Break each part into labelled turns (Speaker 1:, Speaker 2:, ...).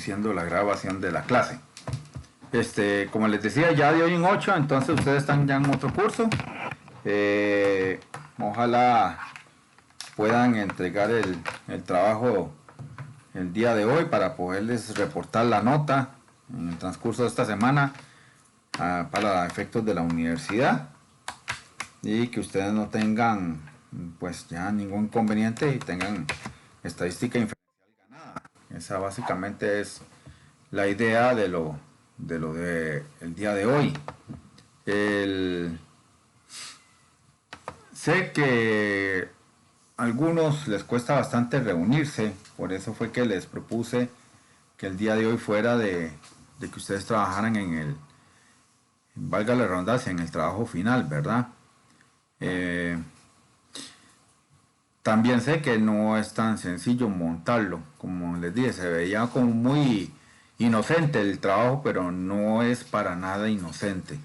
Speaker 1: iniciando la grabación de la clase. Como les decía, ya de hoy en 8, entonces ustedes están ya en otro curso. Ojalá puedan entregar el trabajo el día de hoy para poderles reportar la nota en el transcurso de esta semana para efectos de la universidad, y que ustedes no tengan pues ya ningún inconveniente y tengan estadística inferencial ganada. Esa básicamente es la idea de lo del día de hoy. Sé que a algunos les cuesta bastante reunirse, por eso fue que les propuse que el día de hoy fuera de que ustedes trabajaran valga la redundancia, en el trabajo final, ¿verdad? También sé que no es tan sencillo montarlo, como les dije, se veía como muy inocente el trabajo, pero no es para nada inocente.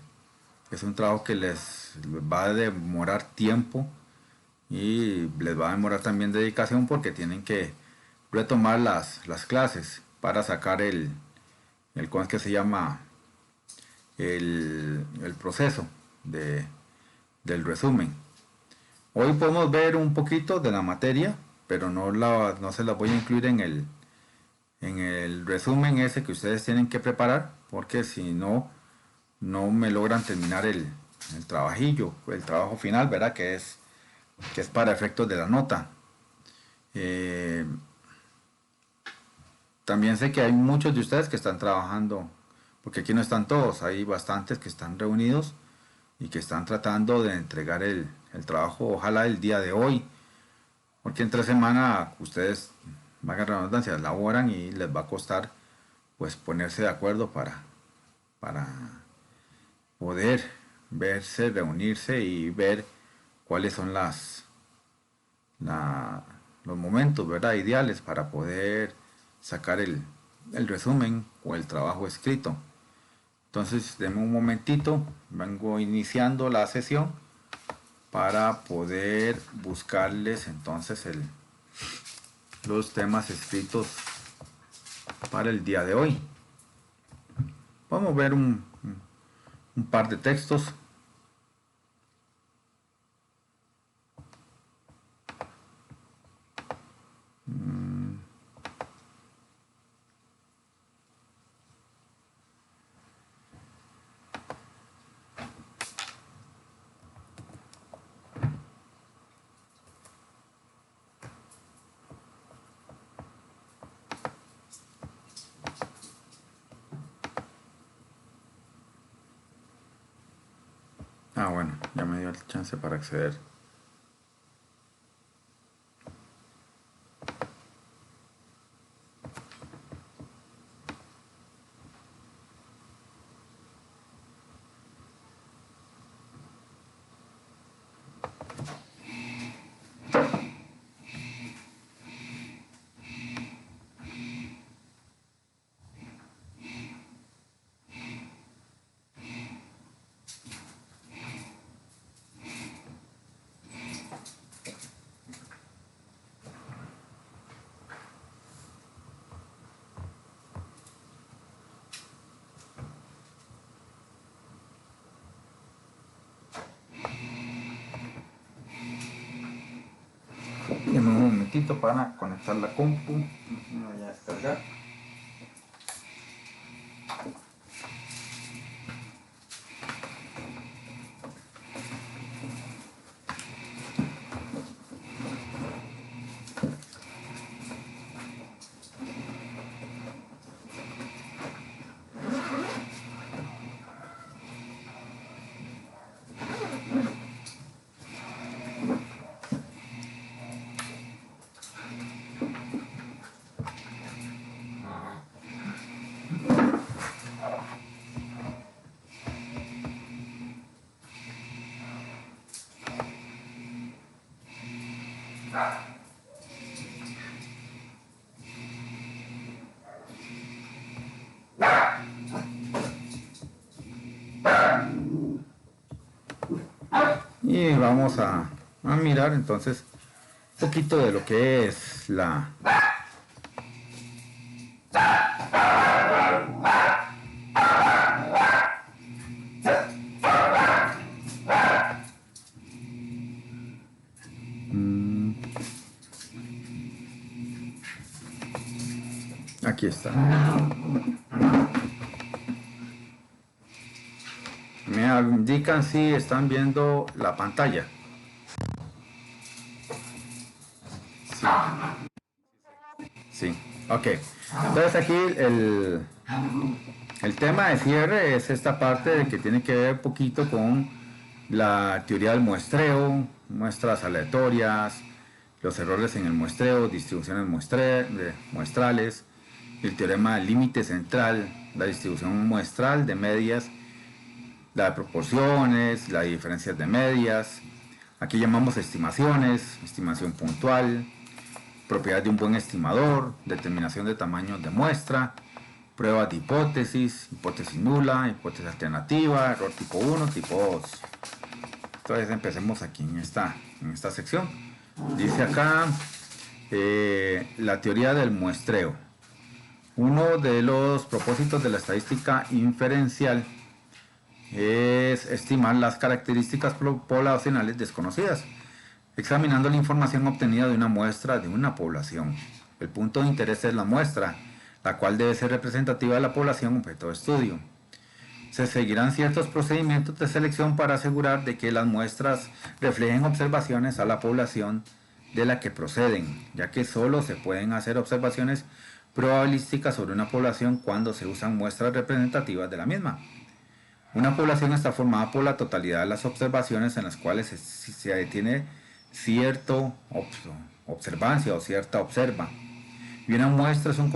Speaker 1: Es un trabajo que les va a demorar tiempo y les va a demorar también dedicación, porque tienen que retomar las clases para sacar ¿cómo es que se llama? El proceso del resumen. Hoy podemos ver un poquito de la materia, pero no se la voy a incluir en el resumen ese que ustedes tienen que preparar, porque si no, no me logran terminar el trabajillo, el trabajo final, ¿verdad? Que es para efectos de la nota. También sé que hay muchos de ustedes que están trabajando, porque aquí no están todos, hay bastantes que están reunidos y que están tratando de entregar el trabajo, ojalá el día de hoy, porque entre semana ustedes, valga la redundancia, laboran y les va a costar pues ponerse de acuerdo para poder verse, reunirse y ver cuáles son los momentos, ¿verdad?, ideales para poder sacar el resumen o el trabajo escrito. Entonces, denme un momentito, vengo iniciando la sesión para poder buscarles entonces los temas escritos para el día de hoy. Vamos a ver un par de textos. Bueno, ya me dio el chance para acceder. Denme un momentito para conectar la compu. Me voy a descargar. Y vamos a mirar entonces un poquito de lo que es Aquí está. Me indican si están viendo la pantalla. Sí. Sí. Ok. Entonces aquí el tema de cierre es esta parte de que tiene que ver un poquito con la teoría del muestreo, muestras aleatorias, los errores en el muestreo, distribuciones muestrales, el teorema del límite central, la distribución muestral de medias, la de proporciones, las diferencias de medias. Aquí llamamos estimaciones, estimación puntual, propiedad de un buen estimador, determinación de tamaños de muestra, pruebas de hipótesis, hipótesis nula, hipótesis alternativa, error tipo 1, tipo 2. Entonces empecemos aquí en esta sección. Dice acá la teoría del muestreo. Uno de los propósitos de la estadística inferencial es estimar las características poblacionales desconocidas, examinando la información obtenida de una muestra de una población. El punto de interés es la muestra, la cual debe ser representativa de la población objeto de estudio. Se seguirán ciertos procedimientos de selección para asegurar de que las muestras reflejen observaciones a la población de la que proceden, ya que solo se pueden hacer observaciones probabilísticas sobre una población cuando se usan muestras representativas de la misma. Una población está formada por la totalidad de las observaciones en las cuales se tiene cierta observancia o cierta observa. Y una muestra es un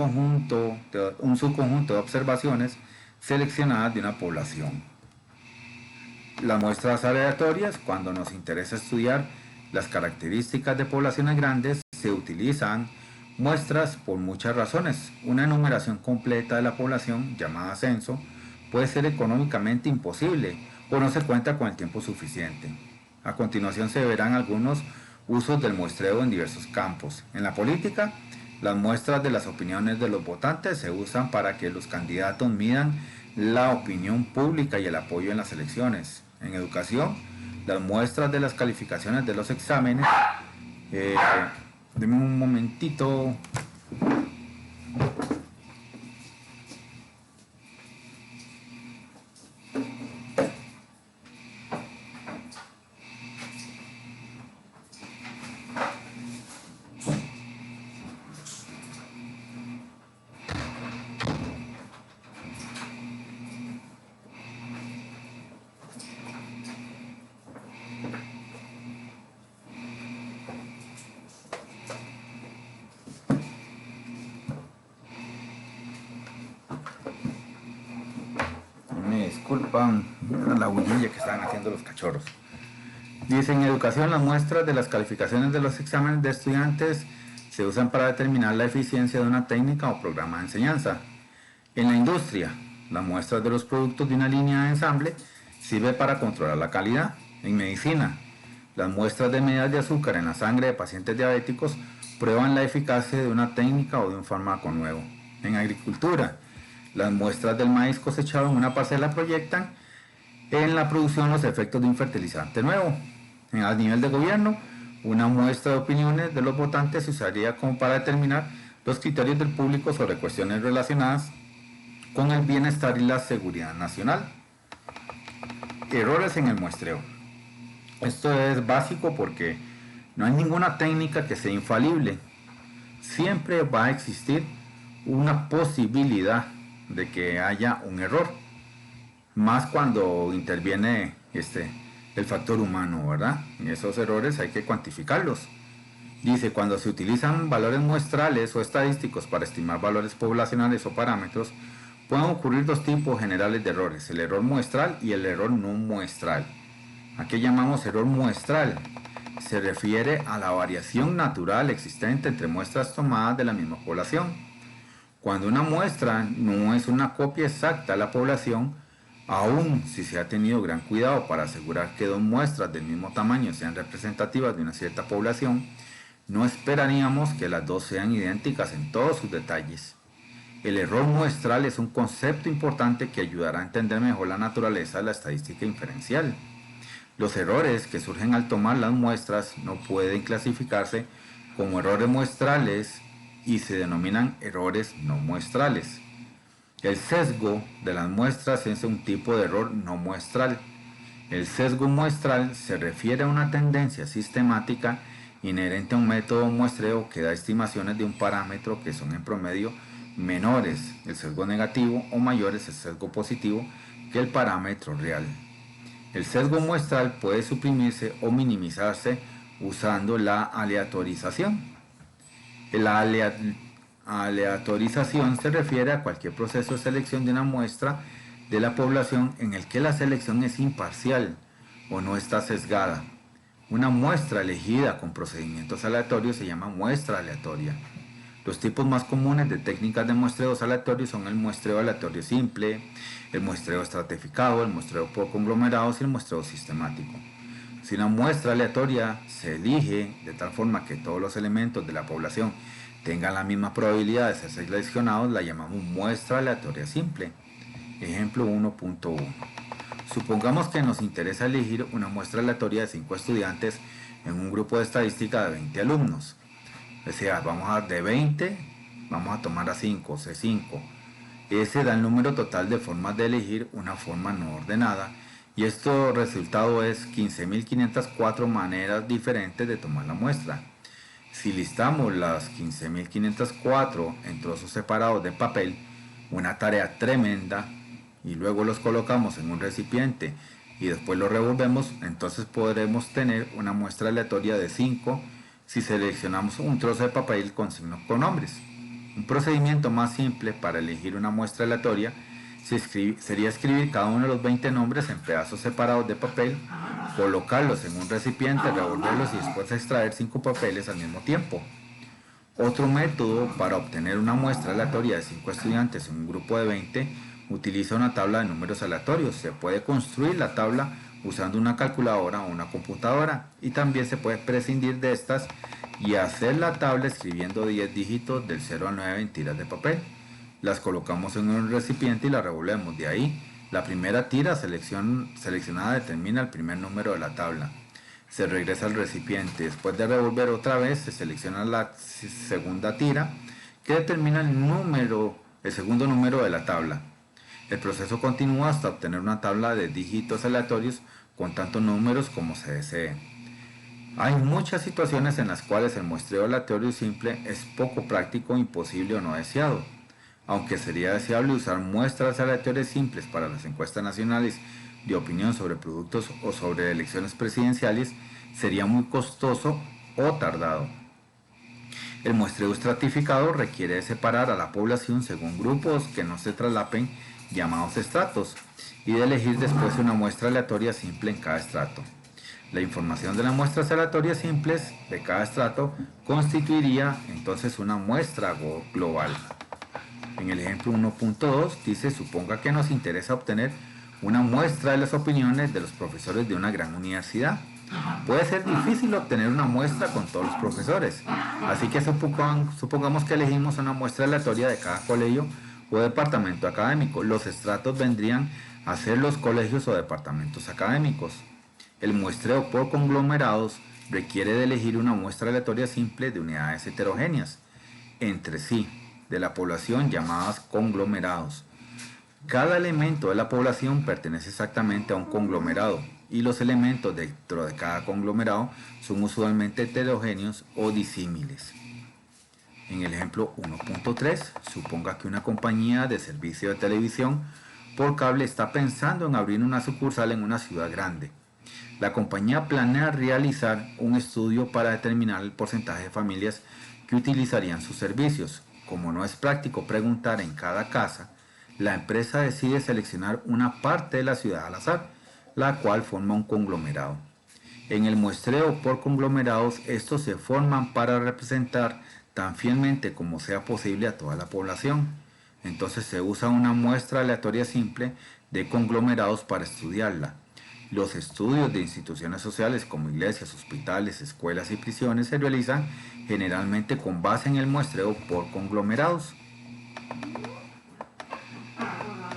Speaker 1: subconjunto de observaciones seleccionadas de una población. Las muestras aleatorias, cuando nos interesa estudiar las características de poblaciones grandes, se utilizan muestras por muchas razones. Una enumeración completa de la población, llamada censo, puede ser económicamente imposible o no se cuenta con el tiempo suficiente. A continuación se verán algunos usos del muestreo en diversos campos. En la política, las muestras de las opiniones de los votantes se usan para que los candidatos midan la opinión pública y el apoyo en las elecciones. En educación, las muestras de las calificaciones de los exámenes. Deme un momentito. Me disculpan la bullilla que estaban haciendo los cachorros. Dice, en educación las muestras de las calificaciones de los exámenes de estudiantes se usan para determinar la eficiencia de una técnica o programa de enseñanza. En la industria, las muestras de los productos de una línea de ensamble sirve para controlar la calidad. En medicina, las muestras de medidas de azúcar en la sangre de pacientes diabéticos prueban la eficacia de una técnica o de un fármaco nuevo. En agricultura, las muestras del maíz cosechado en una parcela proyectan en la producción los efectos de un fertilizante nuevo. A nivel de gobierno, una muestra de opiniones de los votantes se usaría como para determinar los criterios del público sobre cuestiones relacionadas con el bienestar y la seguridad nacional. Errores en el muestreo. Esto es básico porque no hay ninguna técnica que sea infalible. Siempre va a existir una posibilidad de que haya un error, más cuando interviene el factor humano, ¿verdad? Y esos errores hay que cuantificarlos. Dice, cuando se utilizan valores muestrales o estadísticos para estimar valores poblacionales o parámetros, pueden ocurrir dos tipos generales de errores, el error muestral y el error no muestral. ¿A qué llamamos error muestral? Se refiere a la variación natural existente entre muestras tomadas de la misma población. Cuando una muestra no es una copia exacta de la población, aun si se ha tenido gran cuidado para asegurar que dos muestras del mismo tamaño sean representativas de una cierta población, no esperaríamos que las dos sean idénticas en todos sus detalles. El error muestral es un concepto importante que ayudará a entender mejor la naturaleza de la estadística inferencial. Los errores que surgen al tomar las muestras no pueden clasificarse como errores muestrales y se denominan errores no muestrales. El sesgo de las muestras es un tipo de error no muestral. El sesgo muestral se refiere a una tendencia sistemática inherente a un método muestreo que da estimaciones de un parámetro que son en promedio menores el sesgo negativo o mayores el sesgo positivo que el parámetro real. El sesgo muestral puede suprimirse o minimizarse usando la aleatorización. La aleatorización se refiere a cualquier proceso de selección de una muestra de la población en el que la selección es imparcial o no está sesgada. Una muestra elegida con procedimientos aleatorios se llama muestra aleatoria. Los tipos más comunes de técnicas de muestreos aleatorios son el muestreo aleatorio simple, el muestreo estratificado, el muestreo por conglomerados y el muestreo sistemático. Si una muestra aleatoria se elige de tal forma que todos los elementos de la población tengan la misma probabilidad de ser seleccionados, la llamamos muestra aleatoria simple. Ejemplo 1.1. Supongamos que nos interesa elegir una muestra aleatoria de 5 estudiantes en un grupo de estadística de 20 alumnos. O sea, de 20, vamos a tomar a 5, C5. Ese da el número total de formas de elegir una forma no ordenada y este resultado es 15.504 maneras diferentes de tomar la muestra. Si listamos las 15.504 en trozos separados de papel, una tarea tremenda, y luego los colocamos en un recipiente y después los revolvemos, entonces podremos tener una muestra aleatoria de 5 si seleccionamos un trozo de papel con signos pronombres. Un procedimiento más simple para elegir una muestra aleatoria sería escribir cada uno de los 20 nombres en pedazos separados de papel, colocarlos en un recipiente, revolverlos y después extraer 5 papeles al mismo tiempo. Otro método para obtener una muestra aleatoria de 5 estudiantes en un grupo de 20 utiliza una tabla de números aleatorios. Se puede construir la tabla usando una calculadora o una computadora y también se puede prescindir de estas y hacer la tabla escribiendo 10 dígitos del 0 al 9 en tiras de papel. Las colocamos en un recipiente y las revolvemos. De ahí, la primera tira seleccionada determina el primer número de la tabla. Se regresa al recipiente. Después de revolver otra vez, se selecciona la segunda tira que determina el segundo número de la tabla. El proceso continúa hasta obtener una tabla de dígitos aleatorios con tantos números como se desee. Hay muchas situaciones en las cuales el muestreo aleatorio simple es poco práctico, imposible o no deseado. Aunque sería deseable usar muestras aleatorias simples para las encuestas nacionales de opinión sobre productos o sobre elecciones presidenciales, sería muy costoso o tardado. El muestreo estratificado requiere separar a la población según grupos que no se traslapen, llamados estratos, y de elegir después una muestra aleatoria simple en cada estrato. La información de las muestras aleatorias simples de cada estrato constituiría entonces una muestra global. En el ejemplo 1.2 dice: suponga que nos interesa obtener una muestra de las opiniones de los profesores de una gran universidad. Puede ser difícil obtener una muestra con todos los profesores, así que supongamos que elegimos una muestra aleatoria de cada colegio o departamento académico. Los estratos vendrían a ser los colegios o departamentos académicos. El muestreo por conglomerados requiere de elegir una muestra aleatoria simple de unidades heterogéneas entre sí de la población llamadas conglomerados. Cada elemento de la población pertenece exactamente a un conglomerado y los elementos dentro de cada conglomerado son usualmente heterogéneos o disímiles. En el ejemplo 1.3, suponga que una compañía de servicio de televisión por cable está pensando en abrir una sucursal en una ciudad grande. La compañía planea realizar un estudio para determinar el porcentaje de familias que utilizarían sus servicios. Como no es práctico preguntar en cada casa, la empresa decide seleccionar una parte de la ciudad al azar, la cual forma un conglomerado. En el muestreo por conglomerados, estos se forman para representar tan fielmente como sea posible a toda la población. Entonces se usa una muestra aleatoria simple de conglomerados para estudiarla. Los estudios de instituciones sociales como iglesias, hospitales, escuelas y prisiones se realizan generalmente con base en el muestreo por conglomerados.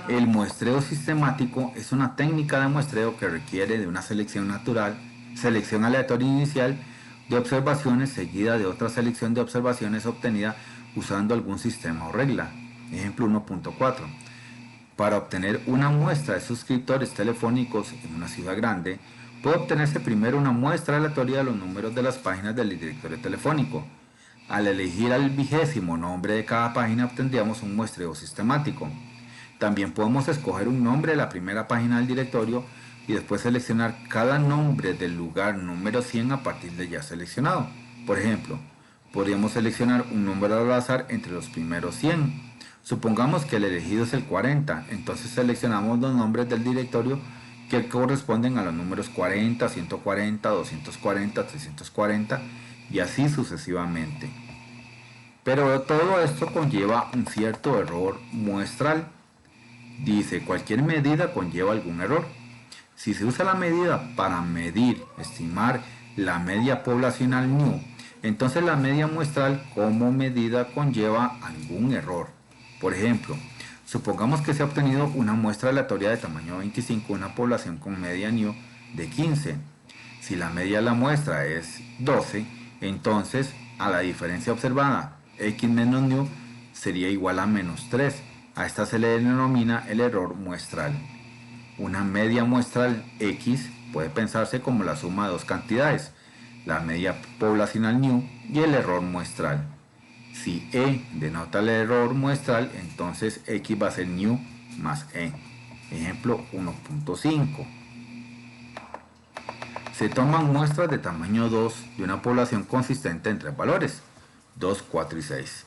Speaker 1: El muestreo sistemático es una técnica de muestreo que requiere de una selección aleatoria inicial de observaciones seguida de otra selección de observaciones obtenida usando algún sistema o regla. Ejemplo 1.4. Para obtener una muestra de suscriptores telefónicos en una ciudad grande, puede obtenerse primero una muestra aleatoria de los números de las páginas del directorio telefónico. Al elegir al 20º nombre de cada página obtendríamos un muestreo sistemático. También podemos escoger un nombre de la primera página del directorio y después seleccionar cada nombre del lugar número 100 a partir de ya seleccionado. Por ejemplo, podríamos seleccionar un número al azar entre los primeros 100. Supongamos que el elegido es el 40, entonces seleccionamos los nombres del directorio que corresponden a los números 40, 140, 240, 340 y así sucesivamente. Pero todo esto conlleva un cierto error muestral. Dice, cualquier medida conlleva algún error. Si se usa la medida para medir, estimar la media poblacional new, entonces la media muestral como medida conlleva algún error. Por ejemplo, supongamos que se ha obtenido una muestra aleatoria de tamaño 25 de una población con media new de 15. Si la media de la muestra es 12, entonces a la diferencia observada x menos new sería igual a menos 3. A esta se le denomina el error muestral. Una media muestral x puede pensarse como la suma de dos cantidades, la media poblacional new y el error muestral. Si E denota el error muestral, entonces X va a ser new más E. Ejemplo 1.5. Se toman muestras de tamaño 2 de una población consistente en tres valores, 2, 4 y 6,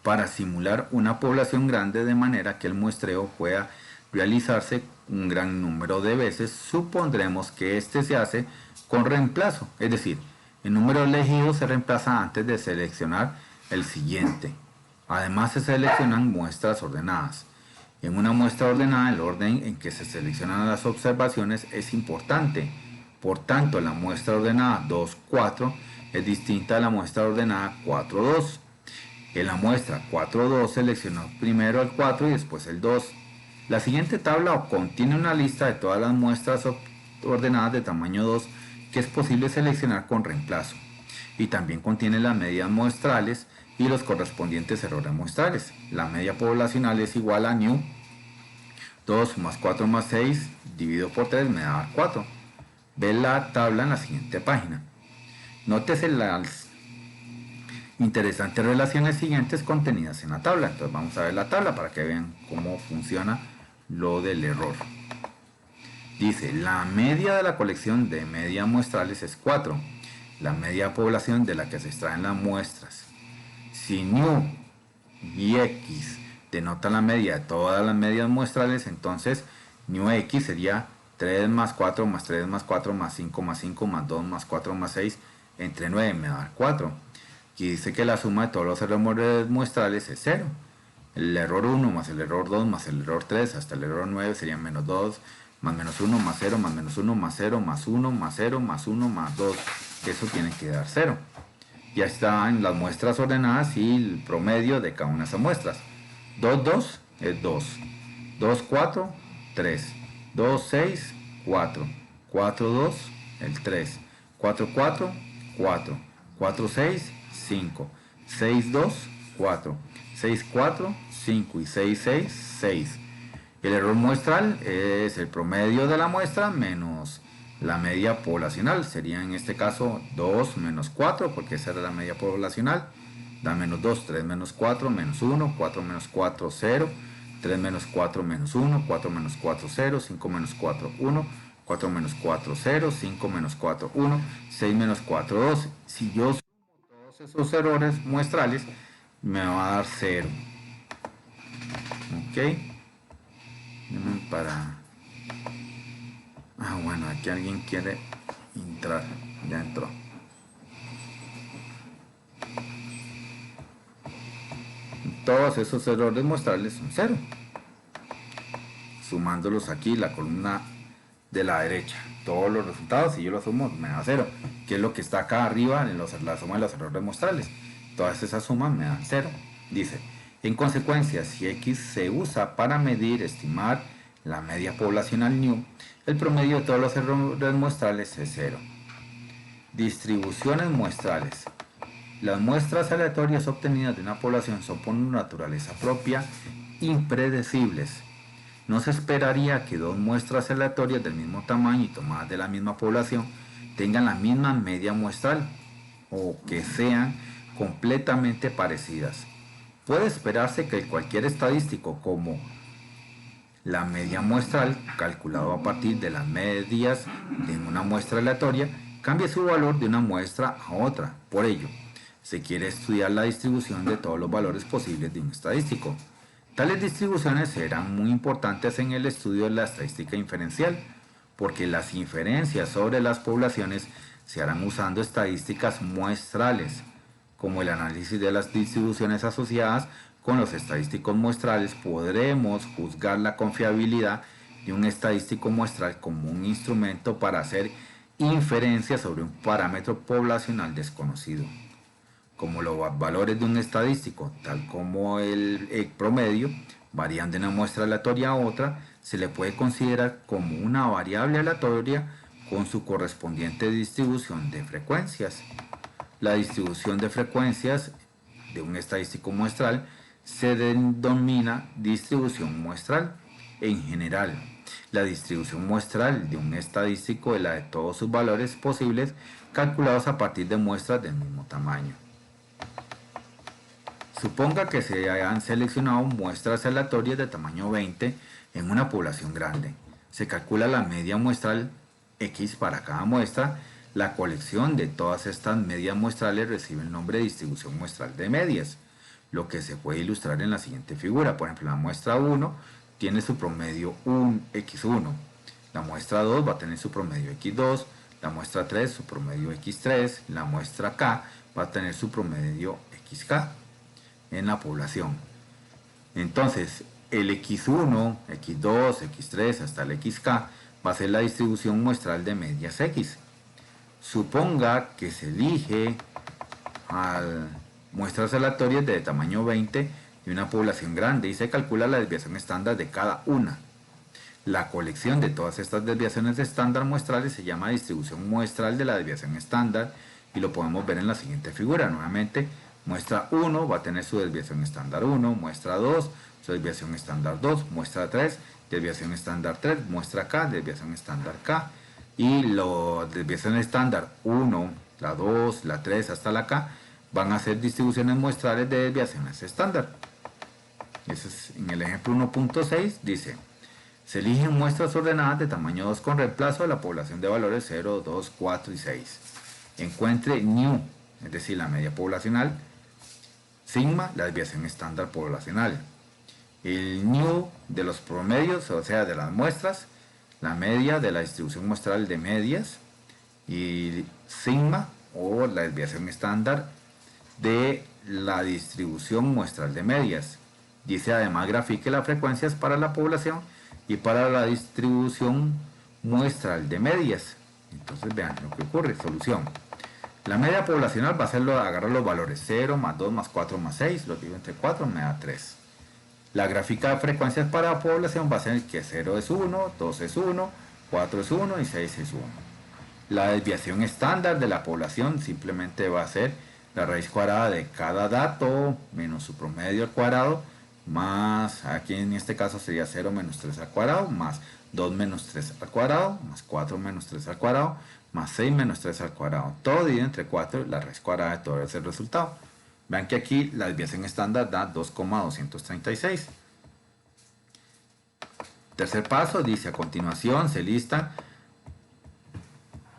Speaker 1: para simular una población grande de manera que el muestreo pueda realizarse un gran número de veces. Supondremos que este se hace con reemplazo, es decir, el número elegido se reemplaza antes de seleccionar el siguiente. Además se seleccionan muestras ordenadas. En una muestra ordenada el orden en que se seleccionan las observaciones es importante. Por tanto, la muestra ordenada 2, 4 es distinta a la muestra ordenada 4, 2. En la muestra 4, 2 seleccionó primero el 4 y después el 2. La siguiente tabla contiene una lista de todas las muestras ordenadas de tamaño 2 que es posible seleccionar con reemplazo. Y también contiene las medidas muestrales y los correspondientes errores muestrales. La media poblacional es igual a new 2 más 4 más 6 dividido por 3 me da 4. Ve la tabla en la siguiente página. Nótese las interesantes relaciones siguientes contenidas en la tabla. Entonces vamos a ver la tabla para que vean cómo funciona lo del error. Dice, la media de la colección de medias muestrales es 4. La media población de la que se extraen las muestras. Si new y x denotan la media de todas las medias muestrales, entonces new x sería 3 más 4 más 3 más 4 más 5 más 5 más 2 más 4 más 6 entre 9 me da 4. Aquí dice que la suma de todos los errores muestrales es 0. El error 1 más el error 2 más el error 3 hasta el error 9 sería menos 2 más menos 1 más 0 más menos 1 más 0 más 1 más 0 más 1 más 2. Eso tiene que dar 0. Ya están las muestras ordenadas y el promedio de cada una de esas muestras. 2, 2 es 2. 2, 4, 3. 2, 6, 4. 4, 2, el 3. 4, 4, 4. 4, 6, 5. 6, 2, 4. 6, 4, 5 y 6, 6, 6. El error muestral es el promedio de la muestra menos la media poblacional. Sería en este caso 2 menos 4, porque esa era la media poblacional. Da menos 2, 3 menos 4, menos 1, 4 menos 4, 0. 3 menos 4, menos 1, 4 menos 4, 0, 5 menos 4, 1, 4 menos 4, 0, 5 menos 4, 1, 6 menos 4, 2. Si yo sumo todos esos errores muestrales, me va a dar 0. Ok. Para... bueno, aquí alguien quiere entrar. Ya entró. Todos esos errores muestrales son 0. Sumándolos aquí, la columna de la derecha. Todos los resultados, si yo los sumo, me da 0. Que es lo que está acá arriba en la suma de los errores muestrales. Todas esas sumas me dan 0. Dice, en consecuencia, si X se usa para medir, estimar la media poblacional new, el promedio de todos los errores muestrales es 0. Distribuciones muestrales. Las muestras aleatorias obtenidas de una población son por naturaleza propia impredecibles. No se esperaría que dos muestras aleatorias del mismo tamaño y tomadas de la misma población tengan la misma media muestral o que sean completamente parecidas. Puede esperarse que cualquier estadístico como la media muestral, calculado a partir de las medias de una muestra aleatoria, cambie su valor de una muestra a otra. Por ello, se quiere estudiar la distribución de todos los valores posibles de un estadístico. Tales distribuciones serán muy importantes en el estudio de la estadística inferencial, porque las inferencias sobre las poblaciones se harán usando estadísticas muestrales, como el análisis de las distribuciones asociadas. Con los estadísticos muestrales podremos juzgar la confiabilidad de un estadístico muestral como un instrumento para hacer inferencias sobre un parámetro poblacional desconocido. Como los valores de un estadístico, tal como el promedio, varían de una muestra aleatoria a otra, se le puede considerar como una variable aleatoria con su correspondiente distribución de frecuencias. La distribución de frecuencias de un estadístico muestral se denomina distribución muestral. En general, la distribución muestral de un estadístico es la de todos sus valores posibles calculados a partir de muestras del mismo tamaño. Suponga que se hayan seleccionado muestras aleatorias de tamaño 20 en una población grande. Se calcula la media muestral X para cada muestra. La colección de todas estas medias muestrales recibe el nombre de distribución muestral de medias, lo que se puede ilustrar en la siguiente figura. Por ejemplo, la muestra 1 tiene su promedio X1, la muestra 2 va a tener su promedio X2, la muestra 3 su promedio X3, la muestra K va a tener su promedio XK en la población. Entonces, el X1, X2, X3 hasta el XK va a ser la distribución muestral de medias X. Suponga que se elige muestras aleatorias de tamaño 20 de una población grande y se calcula la desviación estándar de cada una. La colección de todas estas desviaciones estándar muestrales se llama distribución muestral de la desviación estándar y lo podemos ver en la siguiente figura. Nuevamente, muestra 1 va a tener su desviación estándar 1, muestra 2, su desviación estándar 2, muestra 3, desviación estándar 3, muestra K, desviación estándar K, y la desviación estándar 1, la 2, la 3 hasta la K van a ser distribuciones muestrales de desviaciones estándar. Eso es, en el ejemplo 1.6 dice, se eligen muestras ordenadas de tamaño 2 con reemplazo de la población de valores 0, 2, 4 y 6. Encuentre new, es decir, la media poblacional, sigma, la desviación estándar poblacional. El new de los promedios, o sea, de las muestras, la media de la distribución muestral de medias, y sigma, o la desviación estándar de la distribución muestral de medias. Dice además grafique las frecuencias para la población y para la distribución muestral de medias. Entonces vean lo que ocurre. Solución. La media poblacional va a ser agarrar los valores 0, más 2, más 4, más 6, lo divido entre 4, me da 3. La gráfica de frecuencias para la población va a ser que 0 es 1, 2 es 1, 4 es 1 y 6 es 1. La desviación estándar de la población simplemente va a ser la raíz cuadrada de cada dato menos su promedio al cuadrado, más, aquí en este caso sería 0 menos 3 al cuadrado, más 2 menos 3 al cuadrado, más 4 menos 3 al cuadrado, más 6 menos 3 al cuadrado. Todo dividido entre 4, la raíz cuadrada de todo es el resultado. Vean que aquí la desviación estándar da 2,236. Tercer paso dice, a continuación se listan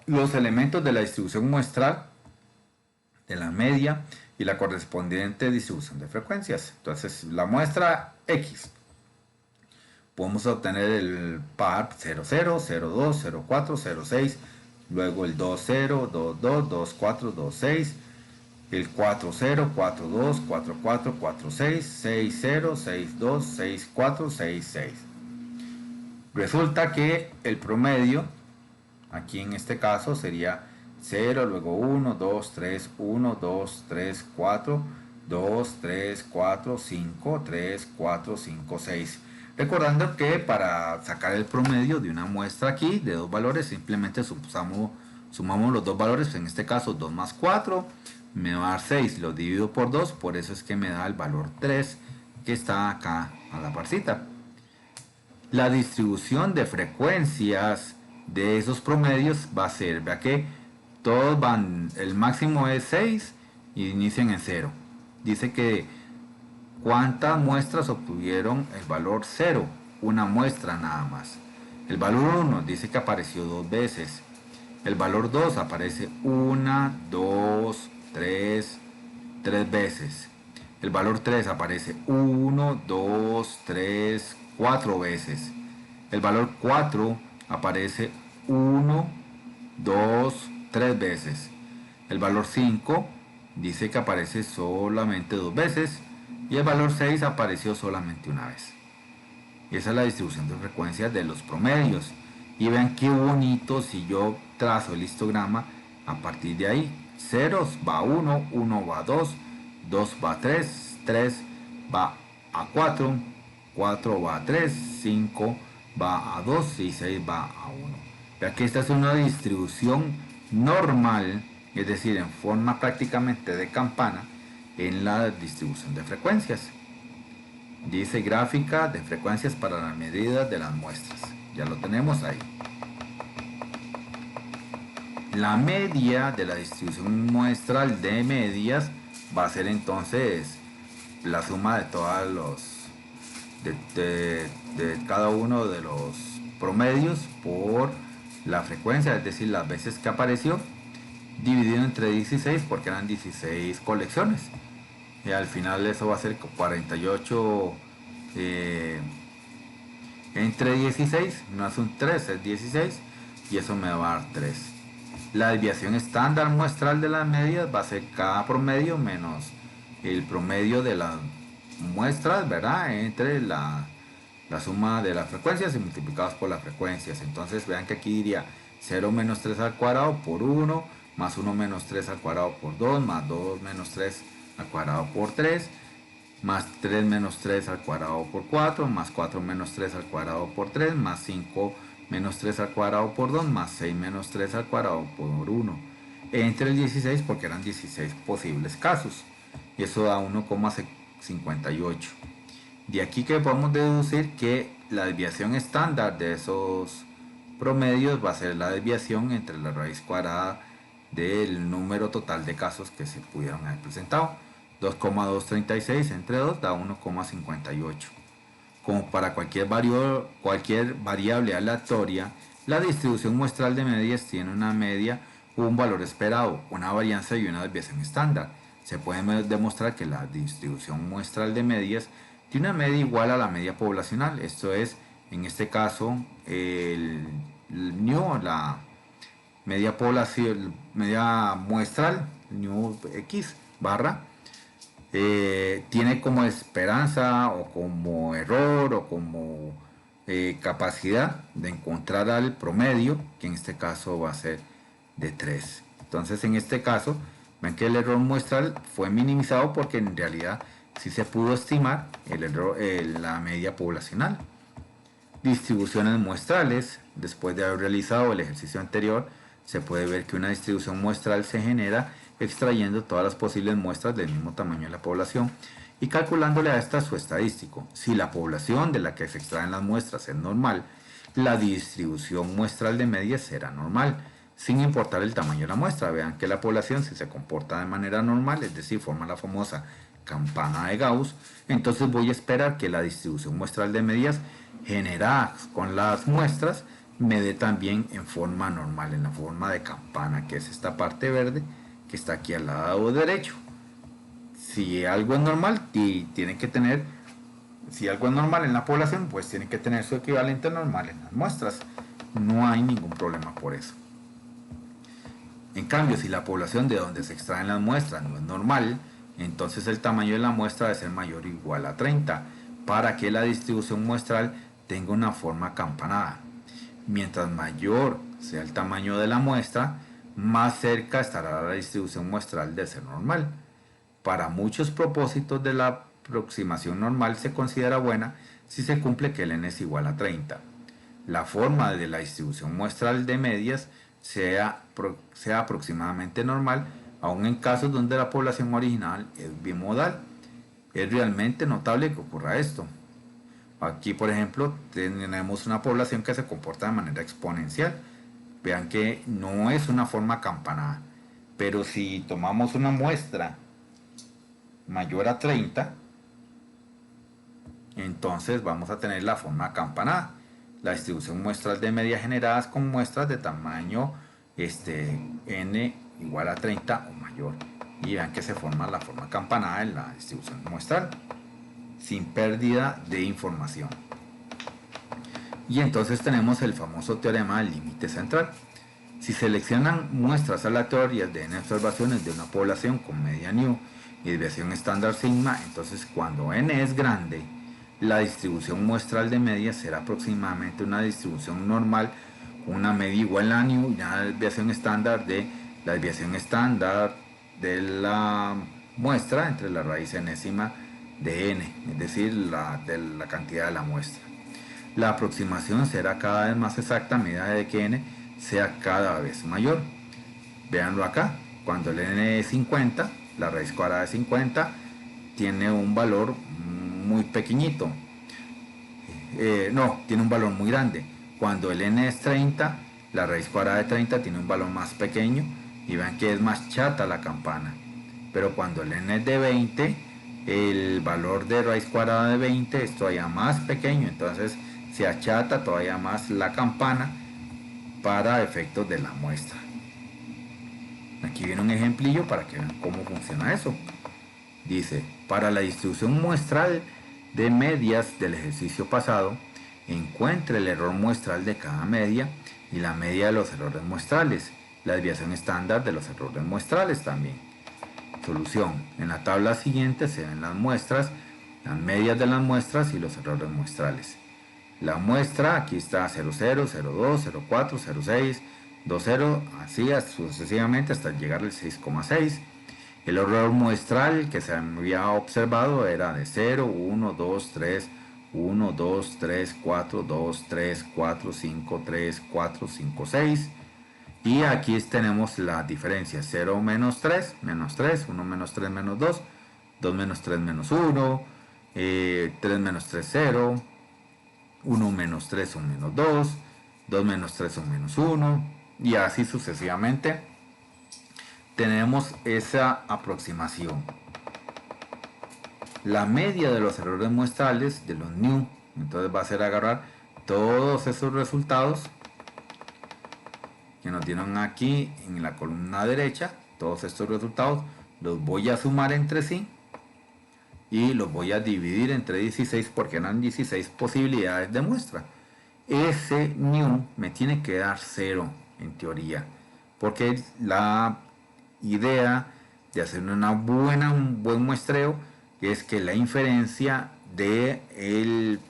Speaker 1: los elementos de la distribución muestral de la media y la correspondiente distribución de frecuencias. Entonces, la muestra X, podemos obtener el par 00, 02, 04, 06, luego el 20, 22, 24, 26, el 40, 42, 44, 46, 60, 62, 64, 66. Resulta que el promedio, aquí en este caso sería 0, luego 1, 2, 3, 1, 2, 3, 4, 2, 3, 4, 5, 3, 4, 5, 6. Recordando que para sacar el promedio de una muestra aquí de dos valores, simplemente sumamos los dos valores, en este caso 2 más 4, me va a dar 6, lo divido por 2, por eso es que me da el valor 3 que está acá a la parcita. La distribución de frecuencias de esos promedios va a ser, vea que todos van, el máximo es 6 y inician en 0. Dice que cuántas muestras obtuvieron el valor 0, una muestra nada más. El valor 1 dice que apareció 2 veces. El valor 2 aparece 1, 2, 3 veces. El valor 3 aparece 1, 2, 3, 4 veces. El valor 4 aparece 1, 2, 3 veces. El valor 5 dice que aparece solamente 2 veces. Y el valor 6 apareció solamente una vez. Y esa es la distribución de frecuencias de los promedios. Y vean qué bonito si yo trazo el histograma a partir de ahí. Ceros va a 1, 1 va a 2, 2 va a 3, 3 va a 4, 4 va a 3, 5 va a 2 y 6 va a 1. Vean que esta es una distribución normal, es decir, en forma prácticamente de campana en la distribución de frecuencias. Dice gráfica de frecuencias para la medida de las muestras. Ya lo tenemos ahí. La media de la distribución muestral de medias va a ser entonces la suma de todos los de cada uno de los promedios por la frecuencia, es decir, las veces que apareció, dividido entre 16 porque eran 16 colecciones. Y al final eso va a ser 48 entre 16, no es un 3, es 16 y eso me va a dar 3. La desviación estándar muestral de las medias va a ser cada promedio menos el promedio de las muestras, ¿verdad? Entre la suma de las frecuencias y multiplicados por las frecuencias. Entonces vean que aquí diría 0 menos 3 al cuadrado por 1, más 1 menos 3 al cuadrado por 2, más 2 menos 3 al cuadrado por 3, más 3 menos 3 al cuadrado por 4, más 4 menos 3 al cuadrado por 3, más 5 menos 3 al cuadrado por 2, más 6 menos 3 al cuadrado por 1. Entre el 16 porque eran 16 posibles casos. Y eso da 1,58. De aquí que podemos deducir que la desviación estándar de esos promedios va a ser la desviación entre la raíz cuadrada del número total de casos que se pudieron haber presentado. 2,236 entre 2 da 1,58. Como para cualquier variable aleatoria, la distribución muestral de medias tiene una media o un valor esperado, una varianza y una desviación estándar. Se puede demostrar que la distribución muestral de medias tiene una media igual a la media poblacional. Esto es, en este caso, el new, la media población, media muestral, new x barra, tiene como esperanza o como error o como capacidad de encontrar al promedio, que en este caso va a ser de 3. Entonces en este caso ven que el error muestral fue minimizado porque en realidad sí se pudo estimar el error, la media poblacional. Distribuciones muestrales. Después de haber realizado el ejercicio anterior, se puede ver que una distribución muestral se genera extrayendo todas las posibles muestras del mismo tamaño de la población y calculándole a esta su estadístico. Si la población de la que se extraen las muestras es normal, la distribución muestral de medias será normal, sin importar el tamaño de la muestra. Vean que la población, si se comporta de manera normal, es decir, forma la famosa campana de Gauss, entonces voy a esperar que la distribución muestral de medias generada con las muestras me dé también en forma normal, en la forma de campana, que es esta parte verde que está aquí al lado derecho. Si algo es normal, tiene que tener, si algo es normal en la población, pues tiene que tener su equivalente normal en las muestras. No hay ningún problema por eso. En cambio, si la población de donde se extraen las muestras no es normal, entonces el tamaño de la muestra debe ser mayor o igual a 30 para que la distribución muestral tenga una forma acampanada. Mientras mayor sea el tamaño de la muestra, más cerca estará la distribución muestral de ser normal. Para muchos propósitos de la aproximación normal se considera buena si se cumple que el n es igual a 30. La forma de la distribución muestral de medias sea aproximadamente normal aun en casos donde la población original es bimodal. Es realmente notable que ocurra esto. Aquí, por ejemplo, tenemos una población que se comporta de manera exponencial. Vean que no es una forma acampanada, pero si tomamos una muestra mayor a 30, entonces vamos a tener la forma acampanada. La distribución muestral de medias generadas con muestras de tamaño n igual a 30 o mayor. Y vean que se forma la forma acampanada en la distribución muestral, sin pérdida de información. Y entonces tenemos el famoso teorema del límite central. Si seleccionan muestras aleatorias de n observaciones de una población con media nu y desviación estándar sigma, entonces cuando n es grande, la distribución muestral de medias será aproximadamente una distribución normal, una media igual a nu y una desviación estándar de la desviación estándar de la muestra entre la raíz enésima de n, es decir, de la cantidad de la muestra. La aproximación será cada vez más exacta a medida de que n sea cada vez mayor. Véanlo acá, cuando el n es 50, la raíz cuadrada de 50 tiene un valor muy pequeñito. No, tiene un valor muy grande. Cuando el n es 30, la raíz cuadrada de 30 tiene un valor más pequeño y vean que es más chata la campana. Pero cuando el n es de 20, el valor de raíz cuadrada de 20 es todavía más pequeño, entonces se achata todavía más la campana para efectos de la muestra. Aquí viene un ejemplillo para que vean cómo funciona eso. Dice, para la distribución muestral de medias del ejercicio pasado, encuentre el error muestral de cada media y la media de los errores muestrales, la desviación estándar de los errores muestrales también. Solución. En la tabla siguiente se ven las muestras, las medias de las muestras y los errores muestrales. La muestra, aquí está 00, 02, 04, 06, 20, así sucesivamente hasta llegar al 6,6. El error muestral que se había observado era de 0, 1, 2, 3, 1, 2, 3, 4, 2, 3, 4, 5, 3, 4, 5, 6. Y aquí tenemos las diferencias 0 menos 3, 1 menos 3 menos 2, 2 menos 3 menos 1, 3 menos 3, 0, 1 menos 3 un menos 2, 2 menos 3 un menos 1, y así sucesivamente tenemos esa aproximación. La media de los errores muestrales de los new, entonces va a ser agarrar todos esos resultados que nos dieron aquí en la columna derecha, todos estos resultados los voy a sumar entre sí y los voy a dividir entre 16 porque eran 16 posibilidades de muestra. Ese new me tiene que dar 0 en teoría, porque la idea de hacer un buen muestreo es que la inferencia de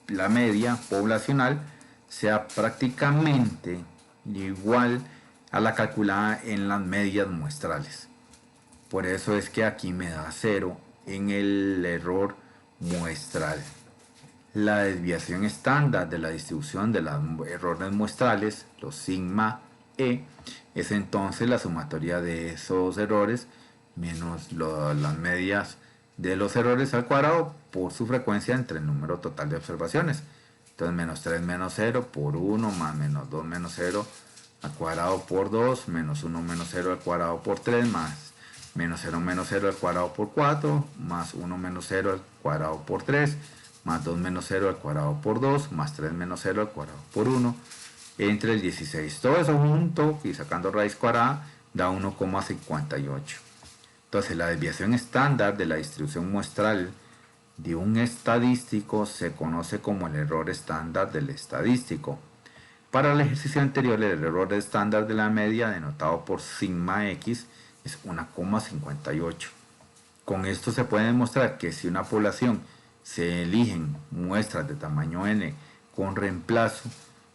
Speaker 1: la media poblacional sea prácticamente igual a la calculada en las medias muestrales. Por eso es que aquí me da 0 en el error muestral. La desviación estándar de la distribución de los errores muestrales, los sigma e, es entonces la sumatoria de esos errores menos las medias de los errores al cuadrado por su frecuencia entre el número total de observaciones. Entonces menos 3 menos 0 por 1 más menos 2 menos 0 al cuadrado por 2 menos 1 menos 0 al cuadrado por 3 más menos 0 menos 0 al cuadrado por 4 más 1 menos 0 al cuadrado por 3 más 2 menos 0 al cuadrado por 2 más 3 menos 0 al cuadrado por 1 entre el 16. Todo eso junto y sacando raíz cuadrada da 1,58. Entonces la desviación estándar de la distribución muestral de un estadístico se conoce como el error estándar del estadístico. Para el ejercicio anterior, el error estándar de la media, denotado por sigma x, es 1,58. Con esto se puede demostrar que si una población se eligen muestras de tamaño n con reemplazo,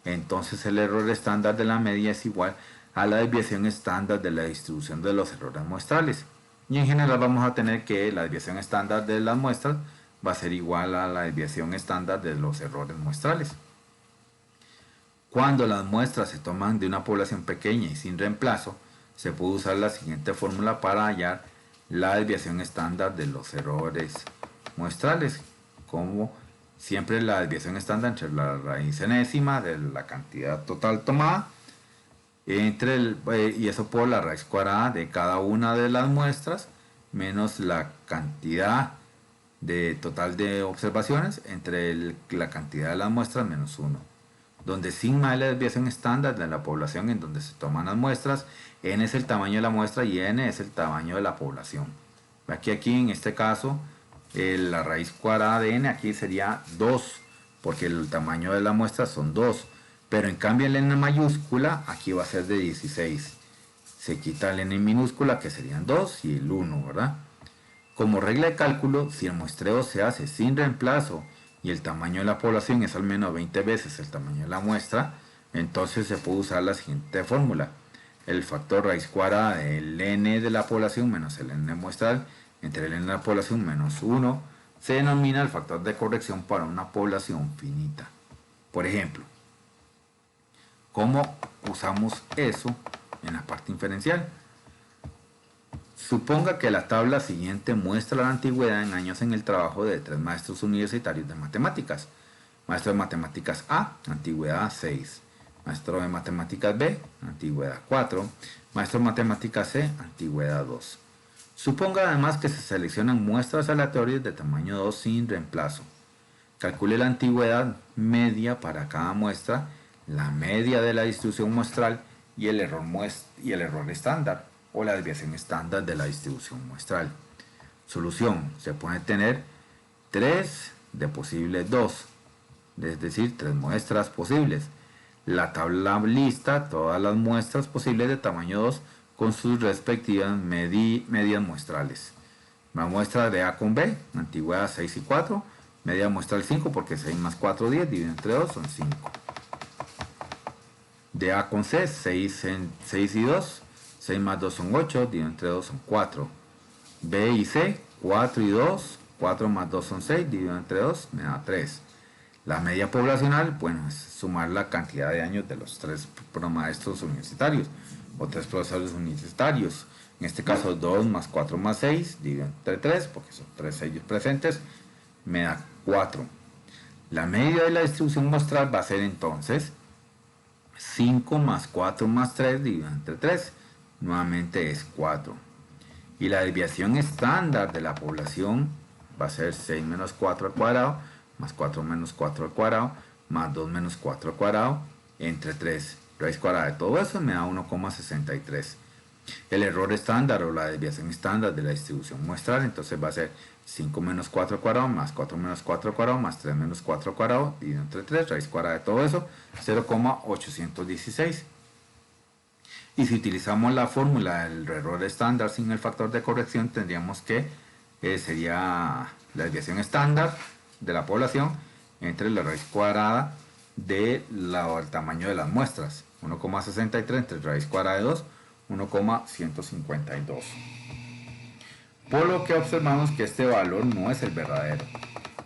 Speaker 1: entonces el error estándar de la media es igual a la desviación estándar de la distribución de los errores muestrales. Y en general vamos a tener que la desviación estándar de las muestras va a ser igual a la desviación estándar de los errores muestrales. Cuando las muestras se toman de una población pequeña y sin reemplazo, se puede usar la siguiente fórmula para hallar la desviación estándar de los errores muestrales. Como siempre, la desviación estándar entre la raíz enésima de la cantidad total tomada y eso por la raíz cuadrada de cada una de las muestras menos la cantidad de total de observaciones entre la cantidad de las muestras menos 1, donde sigma es la desviación estándar de la población en donde se toman las muestras, n es el tamaño de la muestra y n es el tamaño de la población. Aquí en este caso la raíz cuadrada de n aquí sería 2, porque el tamaño de la muestra son 2, pero en cambio el n mayúscula aquí va a ser de 16. Se quita el n minúscula, que serían 2, y el 1, ¿verdad? Como regla de cálculo, si el muestreo se hace sin reemplazo y el tamaño de la población es al menos 20 veces el tamaño de la muestra, entonces se puede usar la siguiente fórmula. El factor raíz cuadrada del n de la población menos el n muestral entre el n de la población menos 1 se denomina el factor de corrección para una población finita. Por ejemplo, ¿cómo usamos eso en la parte inferencial? Suponga que la tabla siguiente muestra la antigüedad en años en el trabajo de 3 maestros universitarios de matemáticas. Maestro de matemáticas A, antigüedad 6. Maestro de matemáticas B, antigüedad 4. Maestro de matemáticas C, antigüedad 2. Suponga además que se seleccionan muestras aleatorias de tamaño 2 sin reemplazo. Calcule la antigüedad media para cada muestra, la media de la distribución muestral y el error estándar o la desviación estándar de la distribución muestral. Solución: se puede tener 3 de posibles 2, es decir, 3 muestras posibles. La tabla lista todas las muestras posibles de tamaño 2 con sus respectivas medias muestrales. La muestra de A con B, antigüedad 6 y 4, media muestral 5 porque 6 más 4 10, dividido entre 2 son 5. De A con C, 6 y 2, 6 más 2 son 8, dividido entre 2 son 4. B y C, 4 y 2, 4 más 2 son 6, dividido entre 2 me da 3. La media poblacional, bueno, es sumar la cantidad de años de los 3 maestros universitarios o 3 profesores universitarios. En este caso 2 más 4 más 6, dividido entre 3, porque son 3 sellos presentes, me da 4. La media de la distribución muestral va a ser entonces 5 más 4 más 3 dividido entre 3, nuevamente es 4. Y la desviación estándar de la población va a ser 6 menos 4 al cuadrado, más 4 menos 4 al cuadrado, más 2 menos 4 al cuadrado, entre 3. Raíz cuadrada de todo eso me da 1,63. El error estándar o la desviación estándar de la distribución muestral entonces va a ser 5 menos 4 al cuadrado, más 4 menos 4 al cuadrado, más 3 menos 4 al cuadrado, dividido entre 3, raíz cuadrada de todo eso, 0,816. Y si utilizamos la fórmula del error estándar sin el factor de corrección, tendríamos que sería la desviación estándar de la población entre la raíz cuadrada del tamaño de las muestras, 1,63 entre raíz cuadrada de 2, 1,152. Por lo que observamos que este valor no es el verdadero.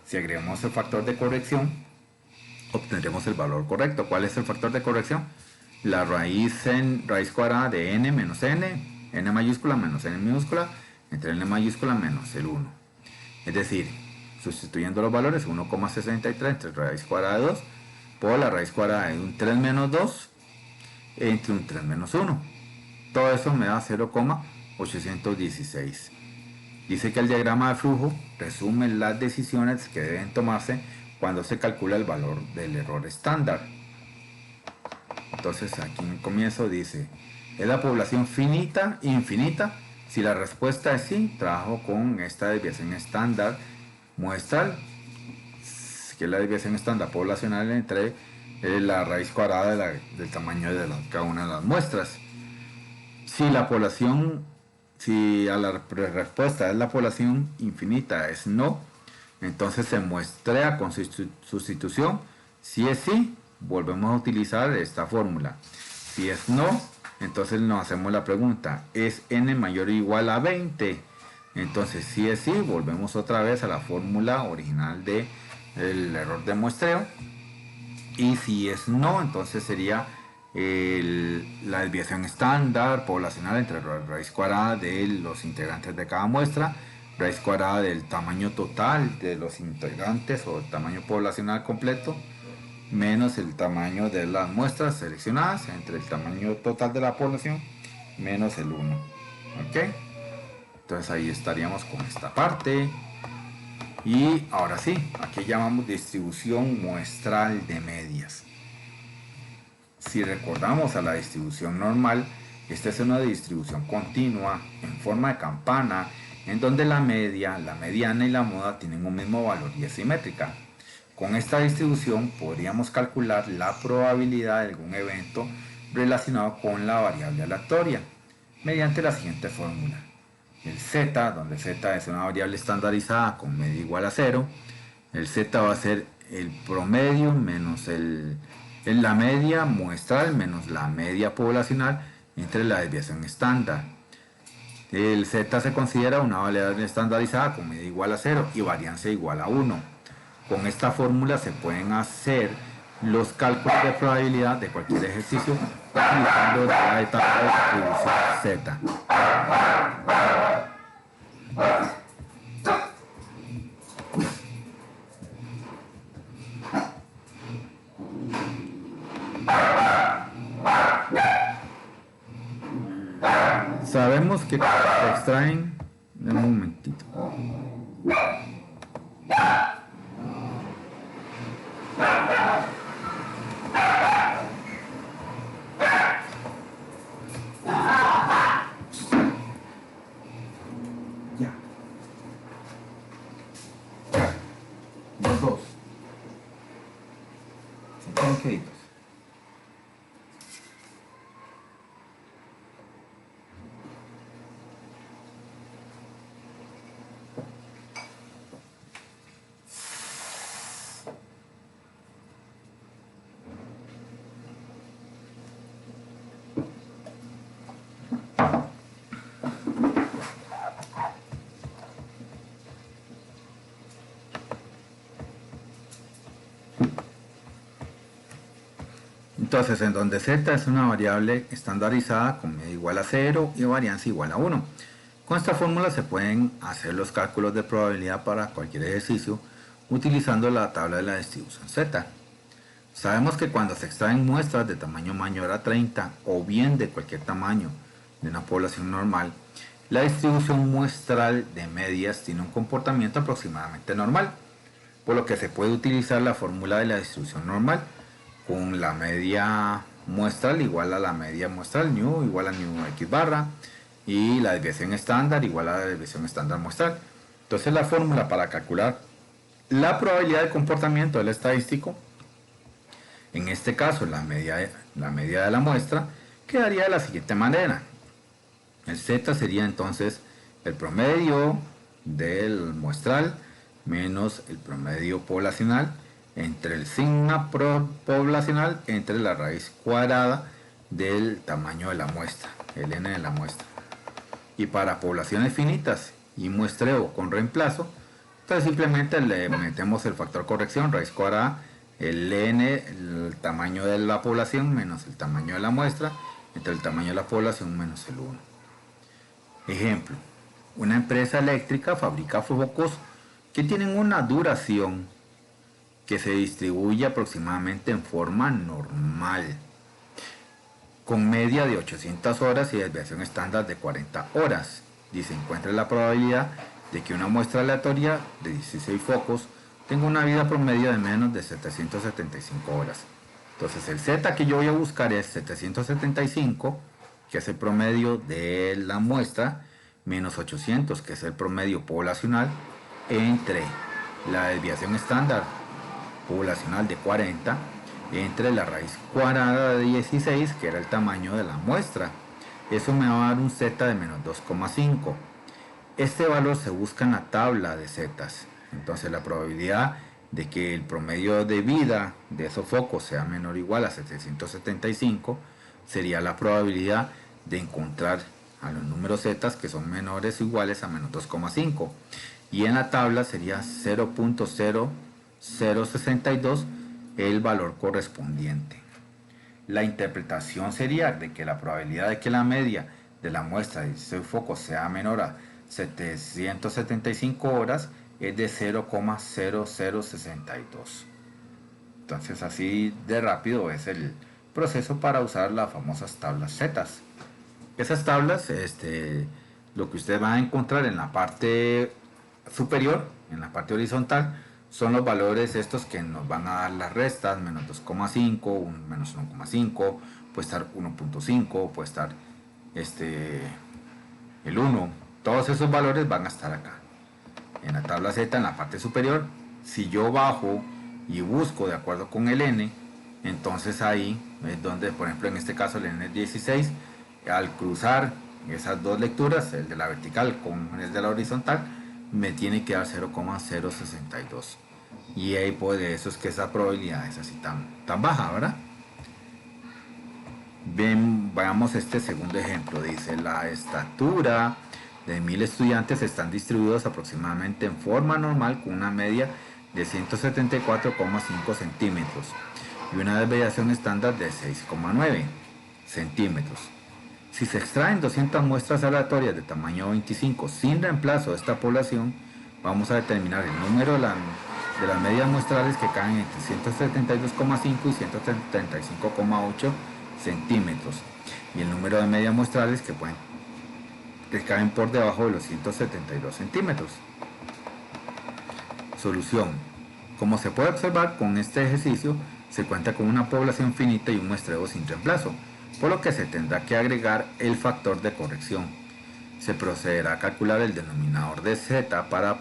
Speaker 1: Si agregamos el factor de corrección, obtendremos el valor correcto. ¿Cuál es el factor de corrección? La raíz cuadrada de n menos n mayúscula menos n minúscula, entre n mayúscula menos el 1. Es decir, sustituyendo los valores, 1,63 entre raíz cuadrada de 2 por la raíz cuadrada de un 3 menos 2 entre un 3 menos 1. Todo eso me da 0,816. Dice que el diagrama de flujo resume las decisiones que deben tomarse cuando se calcula el valor del error estándar. Entonces aquí en el comienzo dice, ¿es la población finita, infinita? Si la respuesta es sí, trabajo con esta desviación estándar muestral, que es la desviación estándar poblacional entre la raíz cuadrada del tamaño de cada una de las muestras. Si a la respuesta es la población infinita es no, entonces se muestrea con sustitución. Si es sí, volvemos a utilizar esta fórmula. Si es no, entonces nos hacemos la pregunta, ¿es n mayor o igual a 20? Entonces si es sí, volvemos otra vez a la fórmula original del error de muestreo. Y si es no, entonces sería la desviación estándar poblacional entre la raíz cuadrada de los integrantes de cada muestra, raíz cuadrada del tamaño total de los integrantes o el tamaño poblacional completo, menos el tamaño de las muestras seleccionadas entre el tamaño total de la población menos el 1. ¿Ok? Entonces ahí estaríamos con esta parte. Y ahora sí, aquí llamamos distribución muestral de medias. Si recordamos a la distribución normal, esta es una distribución continua en forma de campana, en donde la media, la mediana y la moda tienen un mismo valor y es simétrica. Con esta distribución podríamos calcular la probabilidad de algún evento relacionado con la variable aleatoria mediante la siguiente fórmula. El z, donde z es una variable estandarizada con media igual a 0, el z va a ser el promedio menos la media muestral menos la media poblacional entre la desviación estándar. El z se considera una variable estandarizada con media igual a 0 y varianza igual a 1. Con esta fórmula se pueden hacer los cálculos de probabilidad de cualquier ejercicio utilizando la etapa de distribución z. Sabemos que se extraen en un momentito. Ya. Los dos. Se quedan queditos. Entonces, en donde z es una variable estandarizada con media igual a 0 y varianza igual a 1. Con esta fórmula se pueden hacer los cálculos de probabilidad para cualquier ejercicio utilizando la tabla de la distribución z. Sabemos que cuando se extraen muestras de tamaño mayor a 30 o bien de cualquier tamaño de una población normal, la distribución muestral de medias tiene un comportamiento aproximadamente normal, por lo que se puede utilizar la fórmula de la distribución normal con la media muestral igual a la media muestral nu igual a nu x barra y la desviación estándar igual a la desviación estándar muestral. Entonces la fórmula para calcular la probabilidad de comportamiento del estadístico, en este caso la media de la muestra, quedaría de la siguiente manera. El z sería entonces el promedio del muestral menos el promedio poblacional entre el sigma poblacional entre la raíz cuadrada del tamaño de la muestra, el n de la muestra. Y para poblaciones finitas y muestreo con reemplazo, entonces simplemente le metemos el factor corrección, raíz cuadrada, el n, el tamaño de la población menos el tamaño de la muestra, entre el tamaño de la población menos el 1. Ejemplo, una empresa eléctrica fabrica focos que tienen una duración que se distribuye aproximadamente en forma normal, con media de 800 horas y desviación estándar de 40 horas. Y se encuentra la probabilidad de que una muestra aleatoria de 16 focos tenga una vida promedio de menos de 775 horas. Entonces el z que yo voy a buscar es 775, que es el promedio de la muestra, menos 800, que es el promedio poblacional, entre la desviación estándar poblacional de 40 entre la raíz cuadrada de 16, que era el tamaño de la muestra. Eso me va a dar un z de menos 2,5. Este valor se busca en la tabla de zetas. Entonces la probabilidad de que el promedio de vida de esos focos sea menor o igual a 775 sería la probabilidad de encontrar a los números zetas que son menores o iguales a menos 2,5. Y en la tabla sería 0.0062 el valor correspondiente. La interpretación sería de que la probabilidad de que la media de la muestra de su foco sea menor a 775 horas es de 0,0062. Entonces así de rápido es el proceso para usar las famosas tablas Z. Esas tablas, lo que usted va a encontrar en la parte superior, en la parte horizontal, son los valores estos que nos van a dar las restas, menos 2,5, menos 1,5, puede estar 1,5, puede estar el 1. Todos esos valores van a estar acá. En la tabla Z, en la parte superior, si yo bajo y busco de acuerdo con el n, entonces ahí es donde, por ejemplo, en este caso el n es 16, al cruzar esas dos lecturas, el de la vertical con el de la horizontal, me tiene que dar 0,062. Y ahí pues de eso es que esa probabilidad es así tan baja, ¿verdad? Veamos este segundo ejemplo. Dice, la estatura de 1000 estudiantes están distribuidos aproximadamente en forma normal con una media de 174,5 centímetros y una desviación estándar de 6,9 centímetros. Si se extraen 200 muestras aleatorias de tamaño 25 sin reemplazo de esta población, vamos a determinar el número de las medias muestrales que caen entre 172,5 y 175,8 centímetros y el número de medias muestrales que caen por debajo de los 172 centímetros. Solución. Como se puede observar, con este ejercicio se cuenta con una población finita y un muestreo sin reemplazo, por lo que se tendrá que agregar el factor de corrección. Se procederá a calcular el denominador de z para